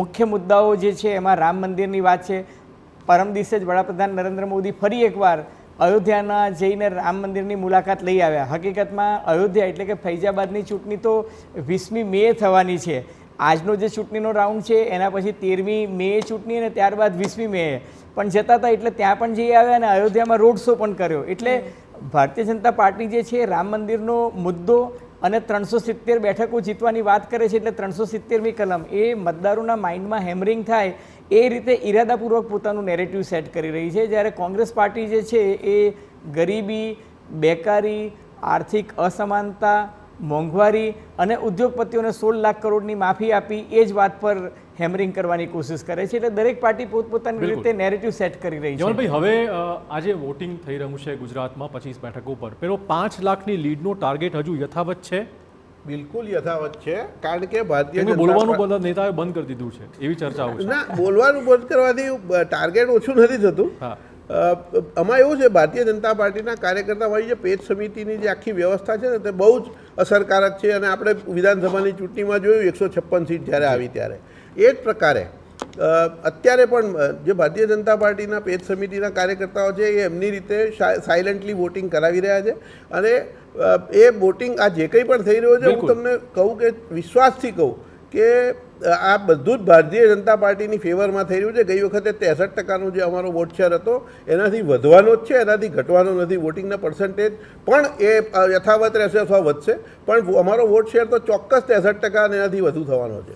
[SPEAKER 10] મુખ્ય મુદ્દાઓ જે છે એમાં રામ મંદિરની વાત છે. પરમ દિવસે જ વડાપ્રધાન નરેન્દ્ર મોદી ફરી એકવાર અયોધ્યાના જઈને રામ મંદિરની મુલાકાત લઈ આવ્યા. હકીકતમાં અયોધ્યા એટલે કે ફૈજાબાદની ચૂંટણી તો 20મી મે થવાની છે. આજનો જે ચૂંટણીનો રાઉન્ડ છે એના પછી 13મી મે ચૂંટણી અને ત્યારબાદ 20મી મે પણ જતા હતા. એટલે ત્યાં પણ જઈ આવ્યા અને અયોધ્યામાં રોડ શો પણ કર્યો. એટલે ભારતીય જનતા પાર્ટી જે છે રામ મંદિરનો મુદ્દો અને 370 બેઠકો જીતવાની વાત કરે છે. એટલે 370મી કલમ એ મતદારોના માઇન્ડમાં હેમરિંગ થાય એ રીતે ઇરાદાપૂર્વક પોતાનું નેરેટિવ સેટ કરી રહી છે. જ્યારે કોંગ્રેસ પાર્ટી જે છે એ ગરીબી, બેકારી, આર્થિક અસમાનતા, મોંઘવારી અને ઉદ્યોગપતિઓને 16 લાખ કરોડની માફી આપી એ જ વાત પર હેમરિંગ કરવાની કોશિશ કરે છે. એટલે દરેક પાર્ટી પોતપોતાની રીતે નેરેટિવ સેટ કરી રહી છે.
[SPEAKER 7] જમલભાઈ, હવે આજે વોટિંગ થઈ રહ્યું છે ગુજરાતમાં 25 બેઠકો પર. પેલો 5 લાખની લીડનો ટાર્ગેટ હજુ યથાવત છે?
[SPEAKER 12] બિલકુલ યથાવત છે, કારણ કે ભારતીય
[SPEAKER 7] બોલવાનું બધા નેતાઓએ બંધ કરી દીધું છે એવી ચર્ચાઓ છે.
[SPEAKER 12] ના, બોલવાનું બંધ કરવાથી ટાર્ગેટ ઓછું નથી થતું. આમાં એવું છે, ભારતીય જનતા પાર્ટીના કાર્યકર્તાવાળી જે પેજ સમિતિની જે આખી વ્યવસ્થા છે ને તે બહુ જ અસરકારક છે. અને આપણે વિધાનસભાની ચૂંટણીમાં જોયું 156 સીટ જ્યારે આવી ત્યારે એ જ પ્રકારે અત્યારે પણ જે ભારતીય જનતા પાર્ટીના પેજ સમિતિના કાર્યકર્તાઓ છે એ એમની રીતે સાયલેન્ટલી વોટિંગ કરાવી રહ્યા છે. અને એ વોટિંગ આ જે કંઈ પણ થઈ રહ્યો છે, હું તમને કહું કે વિશ્વાસથી કહું કે આ બધું જ ભારતીય જનતા પાર્ટીની ફેવરમાં થઈ રહ્યું છે. ગઈ વખતે 63%નો જે અમારો વોટ શેર હતો એનાથી વધવાનો જ છે, એનાથી ઘટવાનો નથી. વોટિંગના પર્સન્ટેજ પણ એ યથાવત રહેશે અથવા વધશે, પણ અમારો વોટ શેર તો ચોક્કસ 63% અને એનાથી વધુ થવાનો છે.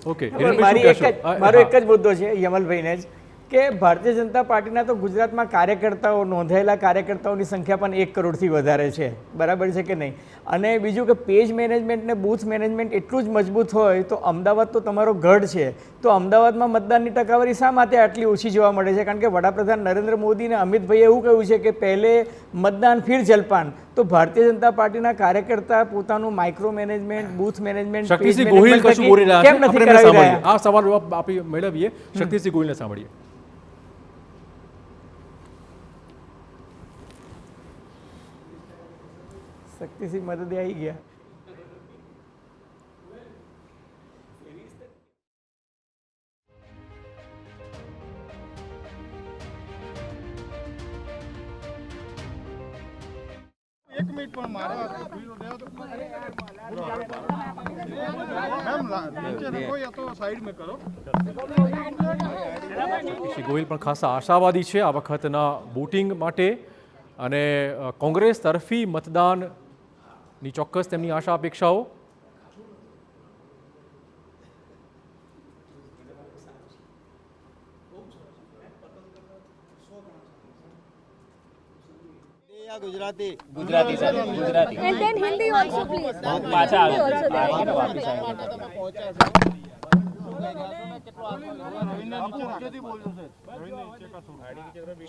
[SPEAKER 10] મારો એક જ મુદ્દો છે યમલભાઈને જ કે ભારતીય જનતા પાર્ટીના તો ગુજરાતમાં કાર્યકર્તાઓ, નોંધાયેલા કાર્યકર્તાઓની સંખ્યા પણ 1 કરોડથી વધારે છે, બરાબર છે કે નહીં? અને બીજું કે પેજ મેનેજમેન્ટ ને બૂથ મેનેજમેન્ટ એટલું જ મજબૂત હોય તો અમદાવાદ તો તમારો ગઢ છે, તો અમદાવાદમાં મતદાનની ટકાવારી શા માટે આટલી ઓછી જોવા મળે છે? કારણ કે વડાપ્રધાન નરેન્દ્ર મોદી અને અમિતભાઈએ એવું કહ્યું છે કે પહેલે મતદાન ફિર જલપાન. તો ભારતીય જનતા પાર્ટીના કાર્યકર્તા પોતાનું micro management, booth management,
[SPEAKER 7] Shaktisinh Gohil કશું બોલી રહ્યા છે, આપણે એમને સાંભળીએ. આ સવાલ જવાબ આપી મેળવીએ. શક્તિસિંહ ગોહિલને સાંભળીએ.
[SPEAKER 10] શક્તિસિંહ મદદે આવી ગયા.
[SPEAKER 3] એક મિનિટ પણ મારે સાઈડ મેં કરો.
[SPEAKER 7] શ્રી ગોહિલ પણ ખાસા આશાવાદી છે આ વખતના વોટિંગ માટે, અને કોંગ્રેસ તરફી મતદાનની ચોક્કસ તેમની આશા અપેક્ષાઓ.
[SPEAKER 21] Gujarati Gujarati sir Gujarati
[SPEAKER 19] And then Hindi also, please.
[SPEAKER 21] પાછા
[SPEAKER 19] Hindi also there.
[SPEAKER 21] આવીને વાપસ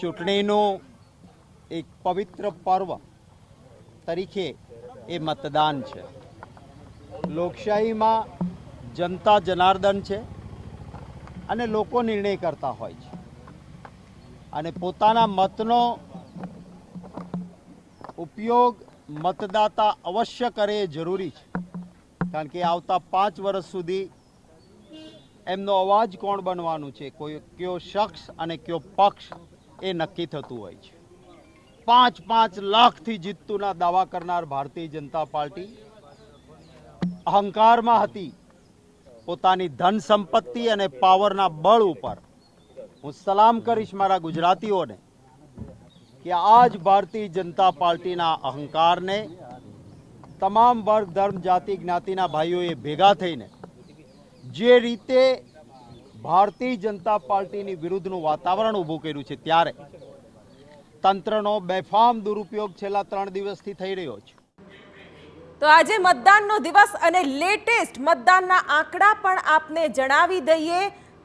[SPEAKER 4] ચૂંટણીનું એક પવિત્ર પર્વ તરીકે એ મતદાન છે. લોકશાહીમાં જનતા જનાર્દન છે અને લોકો નિર્ણય કરતા હોય છે, અને પોતાના મતનો ઉપયોગ મતદાતા અવશ્ય કરે એ જરૂરી છે, કારણ કે આવતા 5 વર્ષ સુધી એમનો અવાજ કોણ બનવાનું છે, કયો શખ્સ અને કયો પક્ષ એ નક્કી થતું હોય છે. 5 લાખથી જીતતુંના દાવા કરનાર ભારતીય જનતા પાર્ટી અહંકારમાં હતી. પોતાની ધન સંપત્તિ અને પાવરના બળ ઉપર હું સલામ કરીશ મારા ગુજરાતીઓને કે આજ ભારતીય જનતા પાર્ટીના અહંકારને તમામ વર્ગ, ધર્મ, જાતિ, જ્ઞાતિના ભાઈઓએ ભેગા થઈને જે રીતે ભારતીય જનતા પાર્ટીની વિરુદ્ધનું વાતાવરણ ઊભું કર્યું છે, ત્યારે તંત્રનો બેફામ દુરુપયોગ છેલ્લા 3 દિવસથી થઈ રહ્યો છે.
[SPEAKER 1] તો આજે મતદાનનો દિવસ અને લેટેસ્ટ મતદાનના આંકડા પણ આપને જણાવી દઈએ.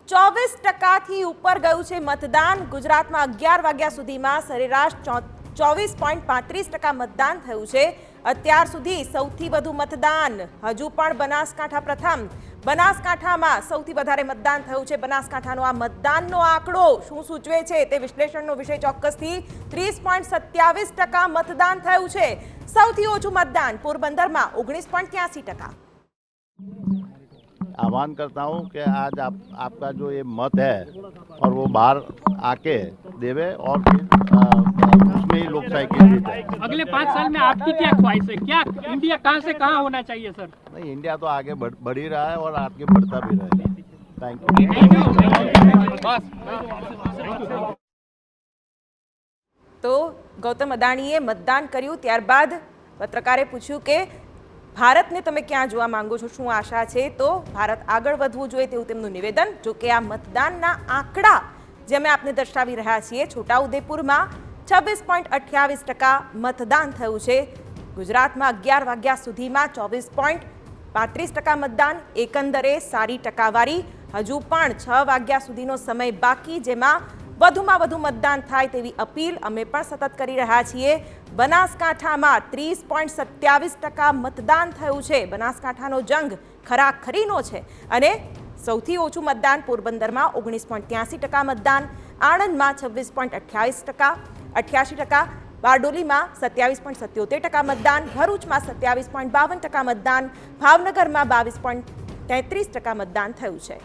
[SPEAKER 1] 24% ઉપર ગયું છે મતદાન. ગુજરાતમાં 11 વાગ્યા સુધીમાં સરેરાશ 24.35% મતદાન થયું છે. અત્યાર સુધી સૌથી વધુ મતદાન હજુ પણ બનાસકાંઠા પ્રથમ. બનાસકાંઠામાં સૌથી વધારે મતદાન થયું છે. બનાસકાંઠાનો આ મતદાનનો આંકડો શું સૂચવે છે તે વિશ્લેષણનો વિષય ચોક્કસથી. 30.27% મતદાન થયું છે. સૌથી ઓછું મતદાન પોરબંદરમાં 19.83%.
[SPEAKER 6] आह्वान करता हूं कि आज आपका जो ये मत है और वो बाहर आके देवे और फिर उसमें ही लोकशाही की जीत है.
[SPEAKER 23] अगले 5 साल में आपकी क्या ख्वाहिश है? क्या इंडिया कहां से कहां होना चाहिए सर?
[SPEAKER 6] नहीं, इंडिया तो आगे बढ़ ही रहा है और आगे बढ़ता भी रहेगा. Thank you.
[SPEAKER 1] તો ગૌતમ અદાણીએ મતદાન કર્યું, ત્યારબાદ પત્રકારે પૂછ્યું કે ભારતને તમે ક્યાં જોવા માંગો છો, શું આશા છે? તો ભારત આગળ વધવું જોઈએ તેવું તેમનું નિવેદન. જો કે આ મતદાનના આંકડા જે અમે આપને દર્શાવી રહ્યા છીએ, છોટાઉદેપુરમાં 26.28% મતદાન થયું છે. ગુજરાતમાં 11 વાગ્યા સુધીમાં 24.35% મતદાન. એકંદરે સારી ટકાવારી. હજુ પણ 6 વાગ્યા સુધીનો સમય બાકી, જેમાં વધુમાં વધુ મતદાન થાય તેવી અપીલ અમે પણ સતત કરી રહ્યા છીએ. બનાસકાંઠામાં 30.27% મતદાન થયું છે. બનાસકાંઠાનો જંગ ખરાખરીનો છે. અને સૌથી ઓછું મતદાન પોરબંદરમાં 19.83% મતદાન, આણંદમાં 26.88%, બારડોલીમાં 27.77% મતદાન, ભરૂચમાં 27.52% મતદાન, ભાવનગરમાં 22.33% મતદાન થયું છે.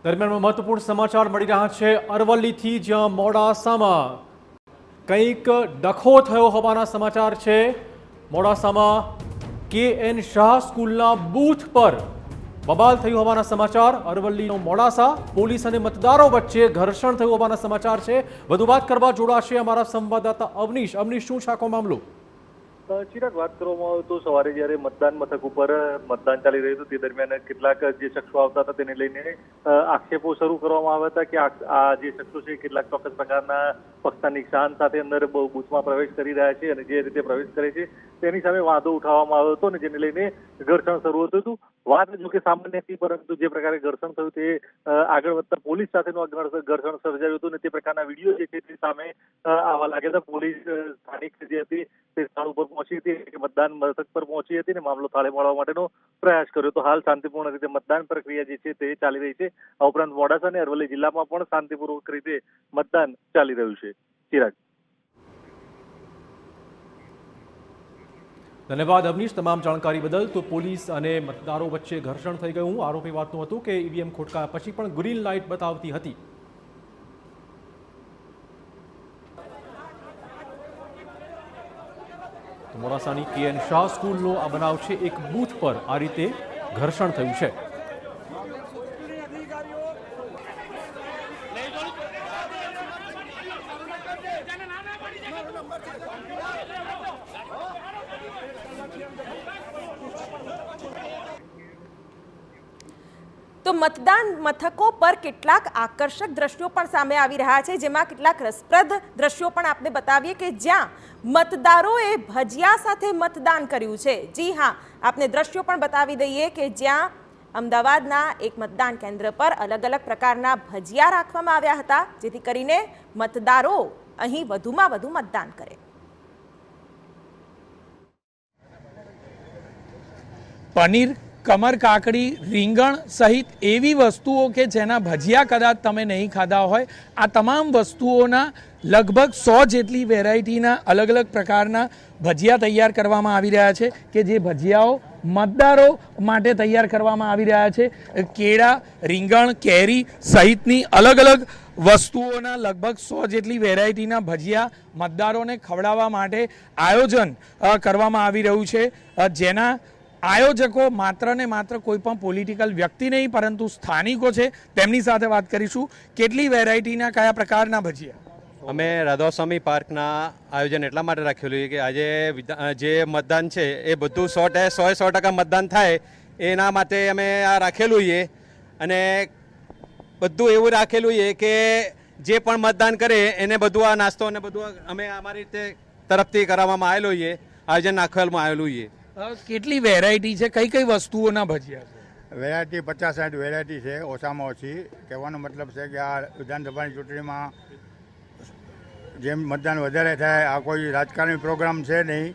[SPEAKER 7] દરમિયાન મહત્વપૂર્ણ સમાચાર મળી રહ્યા છે અરવલ્લીથી, જ્યાં મોડાસામાં કંઈક ડખો થયો હોવાના સમાચાર છે. મોડાસામાં KN શાહ સ્કૂલના બૂથ પર બબાલ થયું હોવાના સમાચાર. અરવલ્લીનો મોડાસા પોલીસ અને મતદારો વચ્ચે ઘર્ષણ થયું હોવાના સમાચાર છે. વધુ વાત કરવા જોડાશે અમારા સંવાદદાતા અવનીશ. અવનીશ, શું છે આખો મામલો?
[SPEAKER 8] ચિરાગ, વાત કરવામાં આવે તો સવારે જ્યારે મતદાન મથક ઉપર મતદાન ચાલી રહ્યું હતું તે દરમિયાન કેટલાક જે શખ્સો આવતા હતા તેને લઈને આક્ષેપો શરૂ કરવામાં આવ્યા હતા કે આ જે શખ્સો છે કેટલાક ચોક્કસ પ્રકારના પક્ષના નિશાન સાથે અંદર બૂથમાં પ્રવેશ કરી રહ્યા છે અને જે રીતે પ્રવેશ કરે છે તેની સામે વાંધો ઉઠાવવામાં આવ્યો હતો અને જેને લઈને ઘર્ષણ શરૂ થયું હતું. વાત જો કે સામાન્ય હતી, પરંતુ જે પ્રકારે ઘર્ષણ થયું તે આગળ વધતા પોલીસ સાથેનું ઘર્ષણ સર્જાયું હતું અને તે પ્રકારના વિડીયો જે છે તે સામે આવવા લાગ્યા હતા. પોલીસ સ્થાનિક જે હતી તે સ્થળ ઉપર પહોંચી હતી, મતદાન મથક પર પહોંચી હતી અને મામલો થાળે પાડવા માટેનો પ્રયાસ કર્યો હતો. હાલ શાંતિપૂર્ણ રીતે મતદાન પ્રક્રિયા જે છે તે ચાલી રહી છે. આ ઉપરાંત મોડાસા અને અરવલ્લી જિલ્લામાં પણ શાંતિપૂર્વક રીતે મતદાન ચાલી રહ્યું છે. ચિરાગ.
[SPEAKER 7] ધન્યવાદ અવનીશ તમામ જાણકારી બદલ. તો પોલીસ અને મતદારો વચ્ચે ઘર્ષણ થઈ ગયું. આરોપી વાતનું હતું કે ઈવીએમ ખોટકાયા પછી પણ ગ્રીન લાઇટ બતાવતી હતી. તો મોડાસાની KN શાહ સ્કૂલનો આ બનાવ છે. એક બૂથ પર આ રીતે ઘર્ષણ થયું છે.
[SPEAKER 1] તો મતદાન મથકો પર કેટલાક આકર્ષક દ્રશ્યો પણ સામે આવી રહ્યા છે, જેમાં કેટલાક રસપ્રદ દ્રશ્યો પણ આપણે બતાવીએ કે જ્યાં મતદારોએ ભજીયા સાથે મતદાન કર્યું છે. જી હા, આપને દ્રશ્યો પણ બતાવી દઈએ કે જ્યાં અમદાવાદના એક મતદાન કેન્દ્ર પર અલગ અલગ પ્રકારના ભજીયા રાખવામાં આવ્યા હતા, જેથી કરીને મતદારો અહીં વધુમાં વધુ મતદાન કરે.
[SPEAKER 9] પનીર, કમર કાકડી, રીંગણ સહિત એવી વસ્તુઓ કે જેના ભજીયા કદાચ તમે નહીં ખાધા હોય, આ તમામ વસ્તુઓના લગભગ 100 જેટલી વેરાયટીના અલગ અલગ પ્રકારના ભજીયા તૈયાર કરવામાં આવી રહ્યા છે કે જે ભજીયાઓ મતદારો માટે તૈયાર કરવામાં આવી રહ્યા છે. કેળા, રીંગણ, કેરી સહિતની અલગ અલગ વસ્તુઓના લગભગ 100 જેટલી વેરાયટીના ભજીયા મતદારોને ખવડાવવા માટે આયોજન કરવામાં આવી રહ્યું છે, જેના આયોજકો માત્ર ને માત્ર કોઈ પણ પોલિટિકલ વ્યક્તિ નહીં પરંતુ સ્થાનિકો છે. તેમની સાથે વાત કરીશું. કેટલી વેરાયટીના કયા પ્રકારના ભજીયા?
[SPEAKER 11] અમે રાધાસ્વામી પાર્કના આયોજન એટલા માટે રાખેલું કે આજે જે મતદાન છે એ બધું 100% મતદાન થાય એના માટે અમે આ રાખેલું છે. અને બધું એવું રાખેલું છે કે જે પણ મતદાન કરે એને બધું આ નાસ્તો અને બધું અમે અમારી રીતે તરફથી કરાવવામાં આવેલું છે, આયોજન નાખવામાં આવેલું છે.
[SPEAKER 9] કેટલી વેરાયટી છે? કઈ કઈ વસ્તુઓના ભજીયા છે?
[SPEAKER 24] વેરાયટી 50-60 વેરાયટી છે ઓછામાં ઓછી. કહેવાનો મતલબ છે કે આ વિધાનસભાની ચૂંટણીમાં જેમ મતદાન વધારે થાય, આ કોઈ રાજકારણી પ્રોગ્રામ છે નહીં,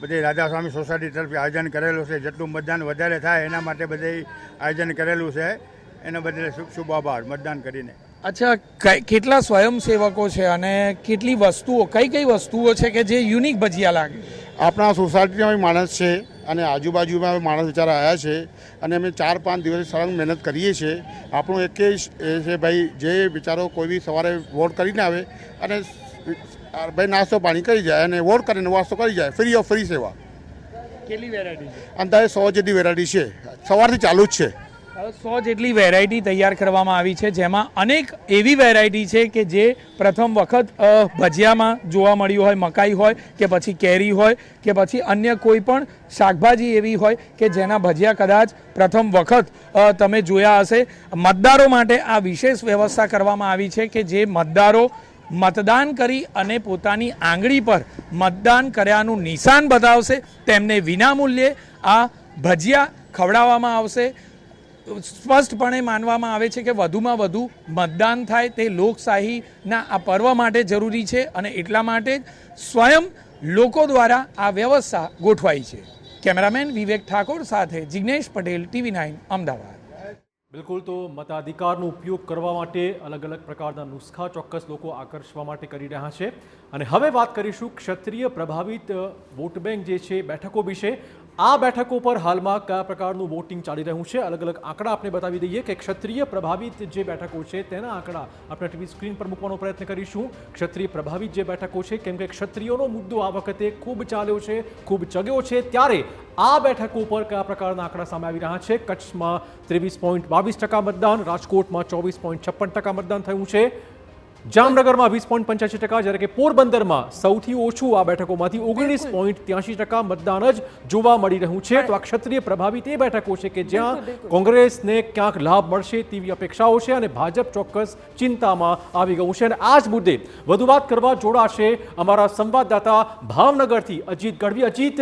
[SPEAKER 24] બધી રાધાસ્વામી સોસાયટી તરફથી આયોજન કરેલું છે. જેટલું મતદાન વધારે થાય એના માટે બધે આયોજન કરેલું છે. એના બદલે શુભ આભાર મતદાન કરીને.
[SPEAKER 9] અચ્છા, કેટલા સ્વયંસેવકો છે અને કેટલી વસ્તુઓ, કઈ કઈ વસ્તુઓ છે કે જે યુનિક ભજીયા લાગે?
[SPEAKER 25] આપણા સોસાયટીના માણસ છે અને આજુબાજુમાં માણસ બિચારા આવ્યા છે અને અમે 4-5 દિવસ સળંગ મહેનત કરીએ છીએ. આપણું એક એ છે ભાઈ, જે બિચારો કોઈ બી સવારે વોટ કરીને આવે અને ભાઈ નાસ્તો પાણી કરી જાય અને વોટ કરીને નાસ્તો કરી જાય, ફ્રી ઓફ ફ્રી સેવા.
[SPEAKER 9] કેટલી વેરાયટી છે?
[SPEAKER 25] અંદાજે 100 જેટલી વેરાયટી છે, સવારથી ચાલુ જ છે.
[SPEAKER 9] 100 જેટલી વેરાયટી તૈયાર કરવામાં આવી છે, જેમાં અનેક એવી વેરાયટી છે કે જે પ્રથમ વખત ભજીયામાં જોવા મળ્યું હોય. મકાઈ હોય કે પછી કેરી હોય કે પછી અન્ય કોઈ પણ શાકભાજી એવી હોય કે જેના ભજીયા કદાચ પ્રથમ વખત તમે જોયા હશે. મતદારો માટે આ વિશેષ વ્યવસ્થા કરવામાં આવી છે કે જે મતદારો મતદાન કરી અને પોતાની આંગળી પર મતદાન કર્યાનું નિશાન બતાવશે તેમને વિનામૂલ્યે આ ભજીયા ખવડાવવામાં આવશે. સ્પષ્ટપણે માનવામાં આવે છે કે વધુમાં વધુ મતદાન થાય તે લોકશાહીના આ પર્વ માટે જરૂરી છે અને એટલા માટે સ્વયં લોકો દ્વારા આ વ્યવસ્થા ગોઠવાઈ છે. કેમેરામેન વિવેક ઠાકોર સાથે જિગ્નેશ પટેલ, TV9 અમદાવાદ.
[SPEAKER 7] બિલકુલ. તો મતાધિકારનો ઉપયોગ કરવા માટે અલગ અલગ પ્રકારના નુસ્ખા ચોક્કસ લોકો આકર્ષવા માટે કરી રહ્યા છે. અને હવે વાત કરીશું ક્ષત્રિય પ્રભાવિત વોટ બેંક જે છે બેઠકો વિશે. આ બેઠકો પર હાલમાં કયા પ્રકારનું વોટિંગ ચાલી રહ્યું છે, અલગ અલગ આંકડા આપણે બતાવી દઈએ કે ક્ષત્રિય પ્રભાવિત જે બેઠકો છે તેના આંકડા આપણે ટીવી સ્ક્રીન પર મૂકવાનો પ્રયત્ન કરીશું. ક્ષત્રિય પ્રભાવિત જે બેઠકો છે, કેમ કે ક્ષત્રિયોનો મુદ્દો આ વખતે ખૂબ ચાલ્યો છે, ખૂબ જગ્યો છે, ત્યારે આ બેઠકો પર કયા પ્રકારના આંકડા સામે આવી રહ્યા છે. કચ્છમાં 23.22% મતદાન, રાજકોટમાં 24.56% મતદાન થયું છે, જામનગરમાં 20.85%, જ્યારે કે પોરબંદરમાં સૌથી ઓછું આ બેઠકોમાંથી 19.83% મતદાન જ જોવા મળી રહ્યું છે. તો આ ક્ષત્રિય પ્રભાવિત એ બેઠકો છે કે જ્યાં કોંગ્રેસને ક્યાંક લાભ મળશે તેવી અપેક્ષાઓ છે અને ભાજપ ચોક્કસ ચિંતામાં આવી ગયું છે. અને આ જ મુદ્દે વધુ વાત કરવા જોડાશે અમારા સંવાદદાતા ભાવનગરથી અજીત ગઢવી. અજીત,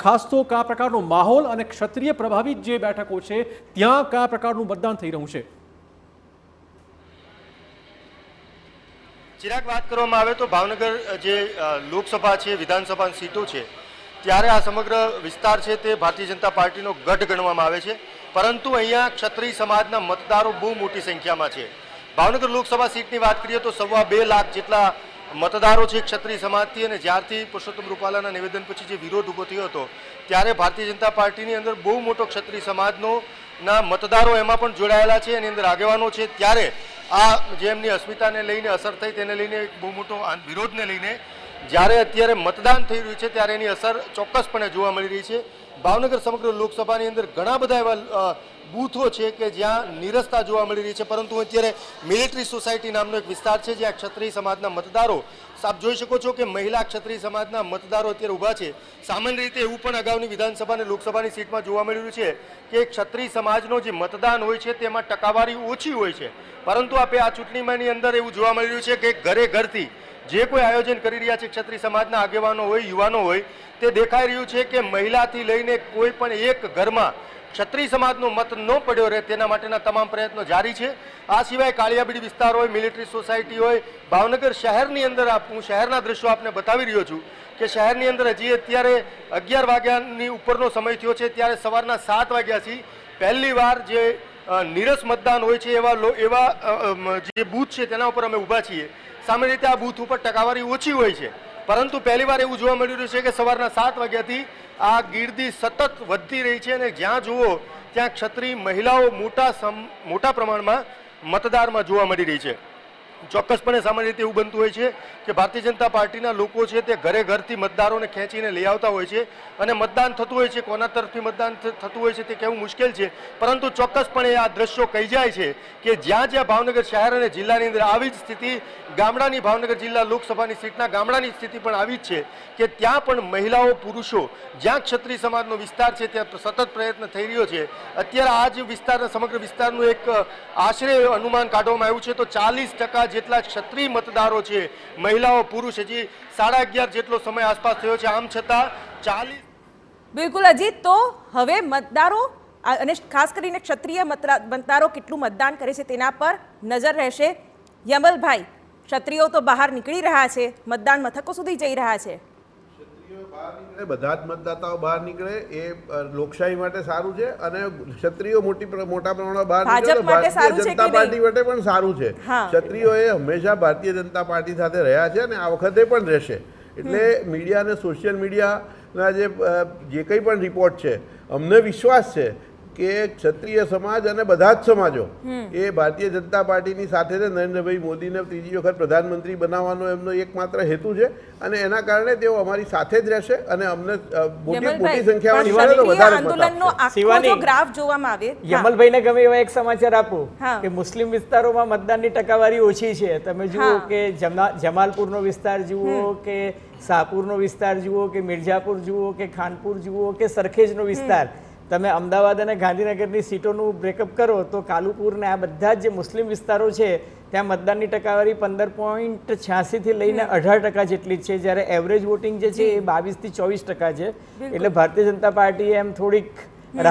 [SPEAKER 7] ખાસ તો કયા પ્રકારનો માહોલ અને ક્ષત્રિય પ્રભાવિત જે બેઠકો છે ત્યાં કયા પ્રકારનું મતદાન થઈ રહ્યું છે?
[SPEAKER 13] ચિરાગ, વાત કરવામાં આવે તો ભાવનગર જે લોકસભા છે, વિધાનસભા સીટો છે, ત્યારે આ સમગ્ર વિસ્તાર છે તે ભારતીય જનતા પાર્ટીનો ગઢ ગણવામાં આવે છે, પરંતુ અહીંયા ક્ષત્રિય સમાજના મતદારો બહુ મોટી સંખ્યામાં છે. ભાવનગર લોકસભા સીટની વાત કરીએ તો 2.25 લાખ જેટલા મતદારો છે ક્ષત્રિય સમાજથી, અને જ્યારથી પુરુષોત્તમ રૂપાલાના નિવેદન પછી જે વિરોધ ઊભો થયો હતો ત્યારે ભારતીય જનતા પાર્ટીની અંદર બહુ મોટો ક્ષત્રિય સમાજનો મતદારો એમાં પણ જોડાયેલા છે, એની અંદર આગેવાનો છે. ત્યારે આ જે એમની અસ્મિતાને લઈને અસર થઈ તેને લઈને બહુ મોટો વિરોધને લઈને જ્યારે અત્યારે મતદાન થઈ રહ્યું છે ત્યારે એની અસર ચોક્કસપણે જોવા મળી રહી છે. ભાવનગર સમગ્ર લોકસભાની અંદર ઘણા બધા એવા બૂથો છે કે જ્યાં નીરસતા જોવા મળી રહી છે, પરંતુ અત્યારે મિલિટરી સોસાયટી નામનો એક વિસ્તાર છે જ્યાં ક્ષત્રિય સમાજના મતદારો, આપ જોઈ શકો છો કે મહિલા ક્ષત્રિય સમાજના મતદારો અત્યારે ઊભા છે. સામાન્ય રીતે એવું પણ અગાઉની વિધાનસભા અને લોકસભાની સીટમાં જોવા મળ્યું છે કે ક્ષત્રિય સમાજનો જે મતદાન હોય છે તેમાં ટકાવારી ઓછી હોય છે, પરંતુ આપણે આ ચૂંટણીમાંની અંદર એવું જોવા મળી રહ્યું છે કે ઘરે ઘરથી જે કોઈ આયોજન કરી રહ્યા છે ક્ષત્રિય સમાજના આગેવાનો હોય, યુવાનો હોય, તે દેખાઈ રહ્યું છે કે મહિલાથી લઈને કોઈ પણ એક ઘરમાં ક્ષત્રિય સમાજનો મત ન પડ્યો રહે તેના માટેના તમામ પ્રયત્નો જારી છે. આ સિવાય કાળિયાબીડી વિસ્તાર હોય, મિલિટરી સોસાયટી હોય, ભાવનગર શહેરની અંદર હું શહેરના દ્રશ્યો આપને બતાવી રહ્યો છું કે શહેરની અંદર હજી અત્યારે 11 વાગ્યાની ઉપરનો સમય થયો છે, ત્યારે સવારના 7 વાગ્યાથી પહેલીવાર જે નીરસ મતદાન હોય છે એવા જે બૂથ છે તેના ઉપર અમે ઊભા છીએ. સામાન્ય રીતે આ બૂથ ઉપર ટકાવારી ઓછી હોય છે, પરંતુ પહેલીવાર એવું જોવા મળી રહ્યું છે કે સવારના 7 વાગ્યાથી આ ગીર્દી સતત વધતી રહી છે અને જ્યાં જુઓ ત્યાં ક્ષત્રિય મહિલાઓ મોટા પ્રમાણમાં મતદારમાં જોવા મળી રહી છે. ચોક્કસપણે સામાન્ય રીતે એવું બનતું હોય છે કે ભારતીય જનતા પાર્ટીના લોકો છે તે ઘરે ઘરથી મતદારોને ખેંચીને લઈ આવતા હોય છે અને મતદાન થતું હોય છે. કોના તરફથી મતદાન થતું હોય છે તે કહેવું મુશ્કેલ છે, પરંતુ ચોક્કસપણે આ દ્રશ્યો કહી જાય છે કે જ્યાં જ્યાં ભાવનગર શહેર અને જિલ્લાની અંદર આવી જ સ્થિતિ, ગામડાની ભાવનગર જિલ્લા લોકસભાની સીટના ગામડાની સ્થિતિ પણ આવી જ છે કે ત્યાં પણ મહિલાઓ, પુરુષો, જ્યાં ક્ષત્રિય સમાજનો વિસ્તાર છે ત્યાં સતત પ્રયત્ન થઈ રહ્યો છે. અત્યારે આ જ વિસ્તારના સમગ્ર વિસ્તારનું એક આશરે અનુમાન કાઢવામાં આવ્યું છે તો 40% જેટલા ક્ષત્રિય મતદારો છે, મહિલાઓ, પુરુષ, હજી 11:30 જેટલો સમય આસપાસ થયો છે. આમ છતાં 40.
[SPEAKER 1] બિલકુલ અજીત, તો હવે મતદારો અને ખાસ કરીને ક્ષત્રિય મતદારો કેટલું મતદાન કરે છે તેના પર નજર રહેશે. યમલભાઈ, ક્ષત્રિયો તો બહાર નીકળી રહ્યા છે, મતદાન મથકો સુધી જઈ રહ્યા છે.
[SPEAKER 12] બધા જ મતદાતાઓ બહાર નીકળે એ લોકશાહી માટે સારું છે અને ક્ષત્રિયો મોટા પ્રમાણમાં બહાર નીકળે ભારતીય જનતા પાર્ટી માટે પણ સારું છે. ક્ષત્રિયોએ હંમેશા ભારતીય જનતા પાર્ટી સાથે રહ્યા છે અને આ વખતે પણ રહેશે. એટલે મીડિયા અને સોશિયલ મીડિયાના જે કંઈ પણ રિપોર્ટ છે, અમને વિશ્વાસ છે કે ક્ષત્રિય સમાજ અને બધા જ સમાજો એ ભારતીય જનતા પાર્ટીની સાથે છે. નરેન્દ્રભાઈ મોદીને ત્રીજી વખત પ્રધાનમંત્રી બનાવવાનો એમનો એકમાત્ર હેતુ છે અને એના કારણે તેઓ અમારી સાથે જ રહેશે અને અમને મોટી સંખ્યામાં
[SPEAKER 1] ગ્રાફ જોવામાં આવે.
[SPEAKER 10] યમલભાઈને ગમે એવા એક સમાચાર આપું કે મુસ્લિમ વિસ્તારોમાં મતદાનની ટકાવારી ઓછી છે. તમે જુઓ કે જમાલપુરનો વિસ્તાર જુઓ કે શાહપુરનો વિસ્તાર જુઓ કે મિર્ઝાપુર જુઓ કે ખાનપુર જુઓ કે સરખેજનો વિસ્તાર, તમે અમદાવાદ અને ગાંધીનગરની સીટોનું બ્રેકઅપ કરો તો કાલુપુર ને આ બધા જ જે મુસ્લિમ વિસ્તારો છે ત્યાં મતદાનની ટકાવારી 15.86 થી લઈને 18% જેટલી છે, જ્યારે એવરેજ વોટિંગ જે છે એ 22 થી 24% છે. એટલે ભારતીય જનતા પાર્ટી એમ થોડીક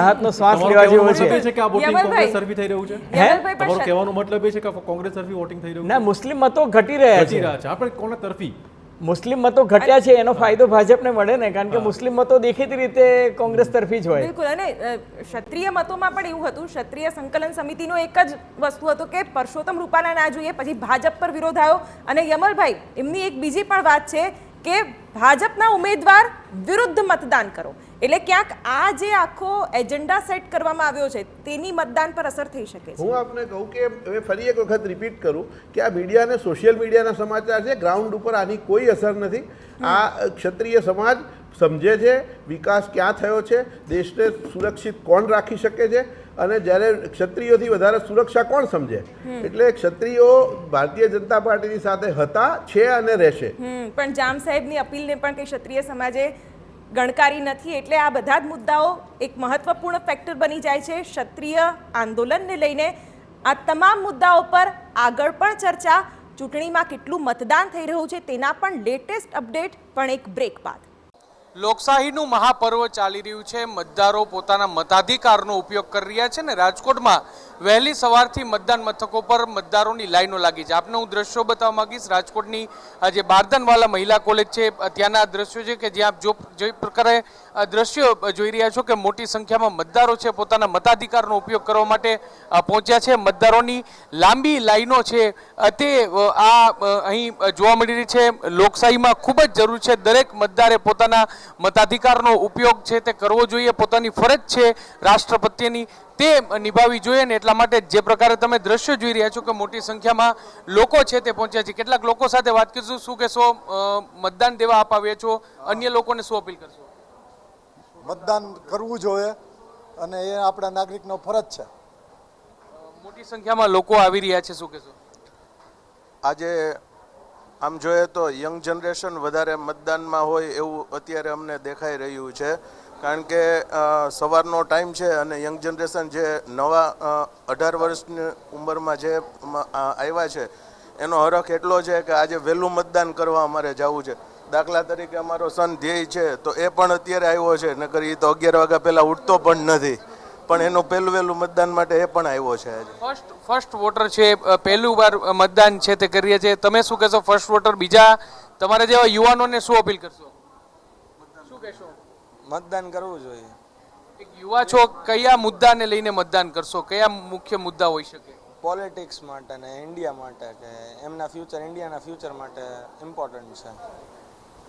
[SPEAKER 10] રાહતનો શ્વાસ લેવા જેવો છે
[SPEAKER 7] કે આ વોટિંગ કોંગ્રેસ તરફી થઈ રહ્યું છે. તમારો કહેવાનો મતલબ એ છે કે કોંગ્રેસ તરફી વોટિંગ થઈ રહ્યું છે?
[SPEAKER 10] ના, મુસ્લિમ મતો ઘટી રહ્યા છે.
[SPEAKER 7] આપણે કોના તરફી?
[SPEAKER 10] મુસ્લિમ મતો ઘટ્યા છે એનો ફાયદો ભાજપને મળે ને, કારણ કે મુસ્લિમ મતો દેખીતી રીતે કોંગ્રેસ તરફી જ હોય.
[SPEAKER 1] બિલકુલ. અને ક્ષત્રિય મતોમાં પણ એવું હતું, ક્ષત્રિય સંકલન સમિતિનો એક જ વસ્તુ હતું કે પરસોત્તમ રૂપાલા ના જોઈએ, પછી ભાજપ પર વિરોધ આવ્યો. અને યમલભાઈ, એમની એક બીજી પણ વાત છે કે ભાજપના ઉમેદવાર વિરુદ્ધ મતદાન કરો. એટલે ક્યાંક આ જે આખો એજન્ડા સેટ કરવામાં આવ્યો છે તેની મતદાન પર અસર થઈ શકે છે.
[SPEAKER 12] હું આપને કહું કે હવે ફરી એક વખત રિપીટ કરું કે આ મીડિયા અને સોશિયલ મીડિયાના સમાચાર છે, ગ્રાઉન્ડ ઉપર આની કોઈ અસર નથી. આ ક્ષત્રિય સમાજ સમજે છે વિકાસ ક્યાં થયો છે, દેશને સુરક્ષિત કોણ રાખી શકે છે, અને જ્યારે ક્ષત્રિયોથી વધારે સુરક્ષા કોણ સમજે. એટલે ક્ષત્રિયો ભારતીય જનતા પાર્ટીની સાથે હતા, છે અને રહેશે.
[SPEAKER 1] પણ જામ સાહેબની અપીલને પણ કે ક્ષત્રિય સમાજે ગણકારી નથી, એટલે આ બધા જ મુદ્દાઓ એક મહત્વપૂર્ણ ફેક્ટર બની જાય છે. ક્ષત્રિય આંદોલનને લઈને આ તમામ મુદ્દાઓ પર આગળ પણ ચર્ચા, ચૂંટણીમાં કેટલું મતદાન થઈ રહ્યું છે તેના પણ લેટેસ્ટ અપડેટ પણ એક બ્રેક બાદ.
[SPEAKER 2] લોકશાહીનું મહાપર્વ ચાલી રહ્યું છે. મતદારો પોતાના મતાધિકારનો ઉપયોગ કરી રહ્યા છે ને રાજકોટમાં વહેલી સવારથી મતદાન મથકો પર મતદારોની લાઈનો લાગી છે. આપને હું દ્રશ્યો બતાવવા માંગીશ. રાજકોટની જે બારદાનવાલા મહિલા કોલેજ છે ત્યાંના દ્રશ્યો છે કે જ્યાં જે પ્રકારે દ્રશ્યો જોઈ રહ્યા છો કે મોટી સંખ્યામાં મતદારો છે પોતાના મતાધિકારનો ઉપયોગ કરવા માટે પહોંચ્યા છે. મતદારોની લાંબી લાઈનો છે તે અહીં જોવા મળી રહી છે. લોકશાહીમાં ખૂબ જ જરૂર છે દરેક મતદારે પોતાના મતાધિકારનો ઉપયોગ છે તે કરવો જોઈએ. પોતાની ફરજ છે રાષ્ટ્ર પ્રત્યેની તે નિભાવવી જોઈએ ને એટલા માટે જે પ્રકારે તમે દ્રશ્યો જોઈ રહ્યા છો કે મોટી સંખ્યામાં લોકો છે તે પહોંચ્યા છે. કેટલાક લોકો સાથે વાત કરીશું. શું કહેશો, મતદાન દેવા આપ આવ્યા છો, અન્ય લોકોને શું અપીલ કરશો?
[SPEAKER 14] મતદાન કરવું જોઈએ અને એ આપણા નાગરિકનો ફરજ છે.
[SPEAKER 2] મોટી સંખ્યામાં લોકો આવી રહ્યા છે, શું કહેશો?
[SPEAKER 15] આજે આમ જોઈએ તો યંગ જનરેશન વધારે મતદાનમાં હોય એવું અત્યારે અમને દેખાઈ રહ્યું છે, કારણ કે સવારનો ટાઈમ છે અને યંગ જનરેશન જે નવા 18 વર્ષની ઉંમરમાં જે આવ્યા છે એનો હરખ એટલો છે કે આજે વહેલું મતદાન કરવા અમારે જવું છે. દાખલા તરીકે અમારો સન ધ્યેય છે તો એ પણ અત્યારે આવ્યો છે, નકર એ તો 11 વાગ્યા પહેલાં ઉઠતો પણ નથી, પણ એનું વહેલું મતદાન માટે એ પણ આવ્યો છે.
[SPEAKER 2] ફર્સ્ટ વોટર છે, પહેલું વાર મતદાન છે તે કરીએ છીએ. તમે શું કહેશો, ફર્સ્ટ વોટર બીજા તમારા જેવા યુવાનોને શું અપીલ કરશો, શું કહેશો?
[SPEAKER 16] મતદાન કરવું જોઈએ.
[SPEAKER 2] એક યુવા છો, કયા મુદ્દાને લઈને મતદાન કરશો? કયા મુખ્ય મુદ્દા હોઈ શકે?
[SPEAKER 16] પોલિટિક્સ માટે ને ઇન્ડિયા માટે, કે એમના ફ્યુચર, ઇન્ડિયાના ફ્યુચર માટે ઇમ્પોર્ટન્ટ છે.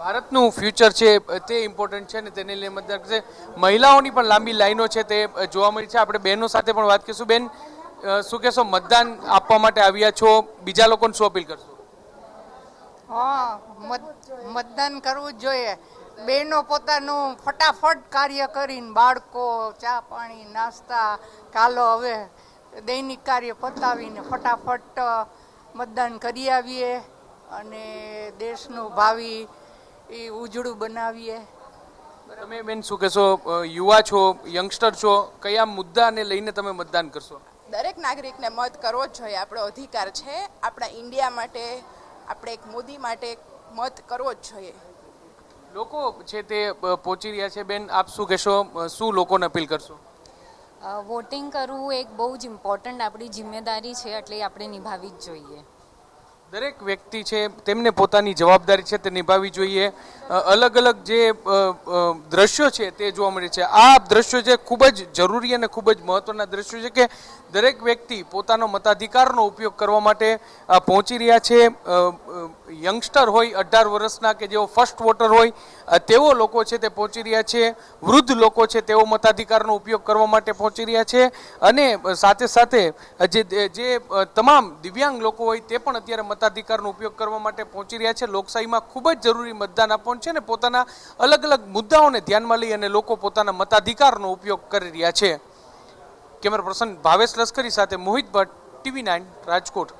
[SPEAKER 2] ભારતનું ફ્યુચર છે તે ઇમ્પોર્ટન્ટ છે ને તેને લઈને મતદાન કરશે. મહિલાઓની પણ લાંબી લાઈનો છે તે જોવા મળી છે. આપણે બહેનો સાથે પણ વાત કરીશું. બેન, શું કહેશો, મતદાન આપવા માટે આવ્યા છો, બીજા લોકોને શું અપીલ કરશો?
[SPEAKER 17] હા, મતદાન કરવું જ જોઈએ. બહેનો પોતાનું ફટાફટ કાર્ય કરીને બાળકો, ચા પાણી, નાસ્તા, કાલો હવે દૈનિક કાર્ય પતાવીને ફટાફટ મતદાન કરી આવીએ અને દેશનું ભાવિ એ ઉજળું બનાવીએ.
[SPEAKER 2] તમે બેન શું કહેશો, યુવા છો, યંગસ્ટર છો, કયા મુદ્દાને લઈને તમે મતદાન કરશો?
[SPEAKER 26] દરેક નાગરિકને મત કરવો જ જોઈએ, આપણો અધિકાર છે. આપણા ઇન્ડિયા માટે, આપણે એક મોદી માટે મત કરવો જ જોઈએ.
[SPEAKER 2] લોકો છે તે પહોંચી રહ્યા છે. બેન, આપ શું કહેશો, શું લોકોને અપીલ કરશો?
[SPEAKER 27] વોટિંગ કરવું એક બહુ જ ઇમ્પોર્ટન્ટ આપણી જિમ્મેદારી છે, એટલે આપણે નિભાવવી જ જોઈએ.
[SPEAKER 2] દરેક વ્યક્તિ છે તેમને પોતાની જવાબદારી છે તે નિભાવવી જોઈએ. અલગ અલગ જે દ્રશ્યો છે તે જોવા મળે છે. આ દ્રશ્યો છે ખૂબ જ જરૂરી અને ખૂબ જ મહત્વના દ્રશ્યો છે કે દરેક વ્યક્તિ પોતાનો મતાધિકારનો ઉપયોગ કરવા માટે પહોંચી રહ્યા છે. યંગસ્ટર હોય 18 વર્ષના કે જેઓ ફર્સ્ટ વોટર હોય તેઓ લોકો છે તે પહોંચી રહ્યા છે. વૃદ્ધ લોકો છે તેઓ મતાધિકારનો ઉપયોગ કરવા માટે પહોંચી રહ્યા છે અને સાથે સાથે જે તમામ દિવ્યાંગ લોકો હોય તે પણ અત્યારે મતાધિકારનો ઉપયોગ કરવા માટે પહોંચી રહ્યા છે. લોકશાહીમાં ખૂબ જ જરૂરી મતદાન આપવાનું છે ને પોતાના અલગ અલગ મુદ્દાઓને ધ્યાનમાં લઈ અને લોકો પોતાના મતાધિકારનો ઉપયોગ કરી રહ્યા છે. કેમેરા પર્સન ભાવેશ લશ્કરી સાથે મોહિત ભટ્ટ, TV9 રાજકોટ.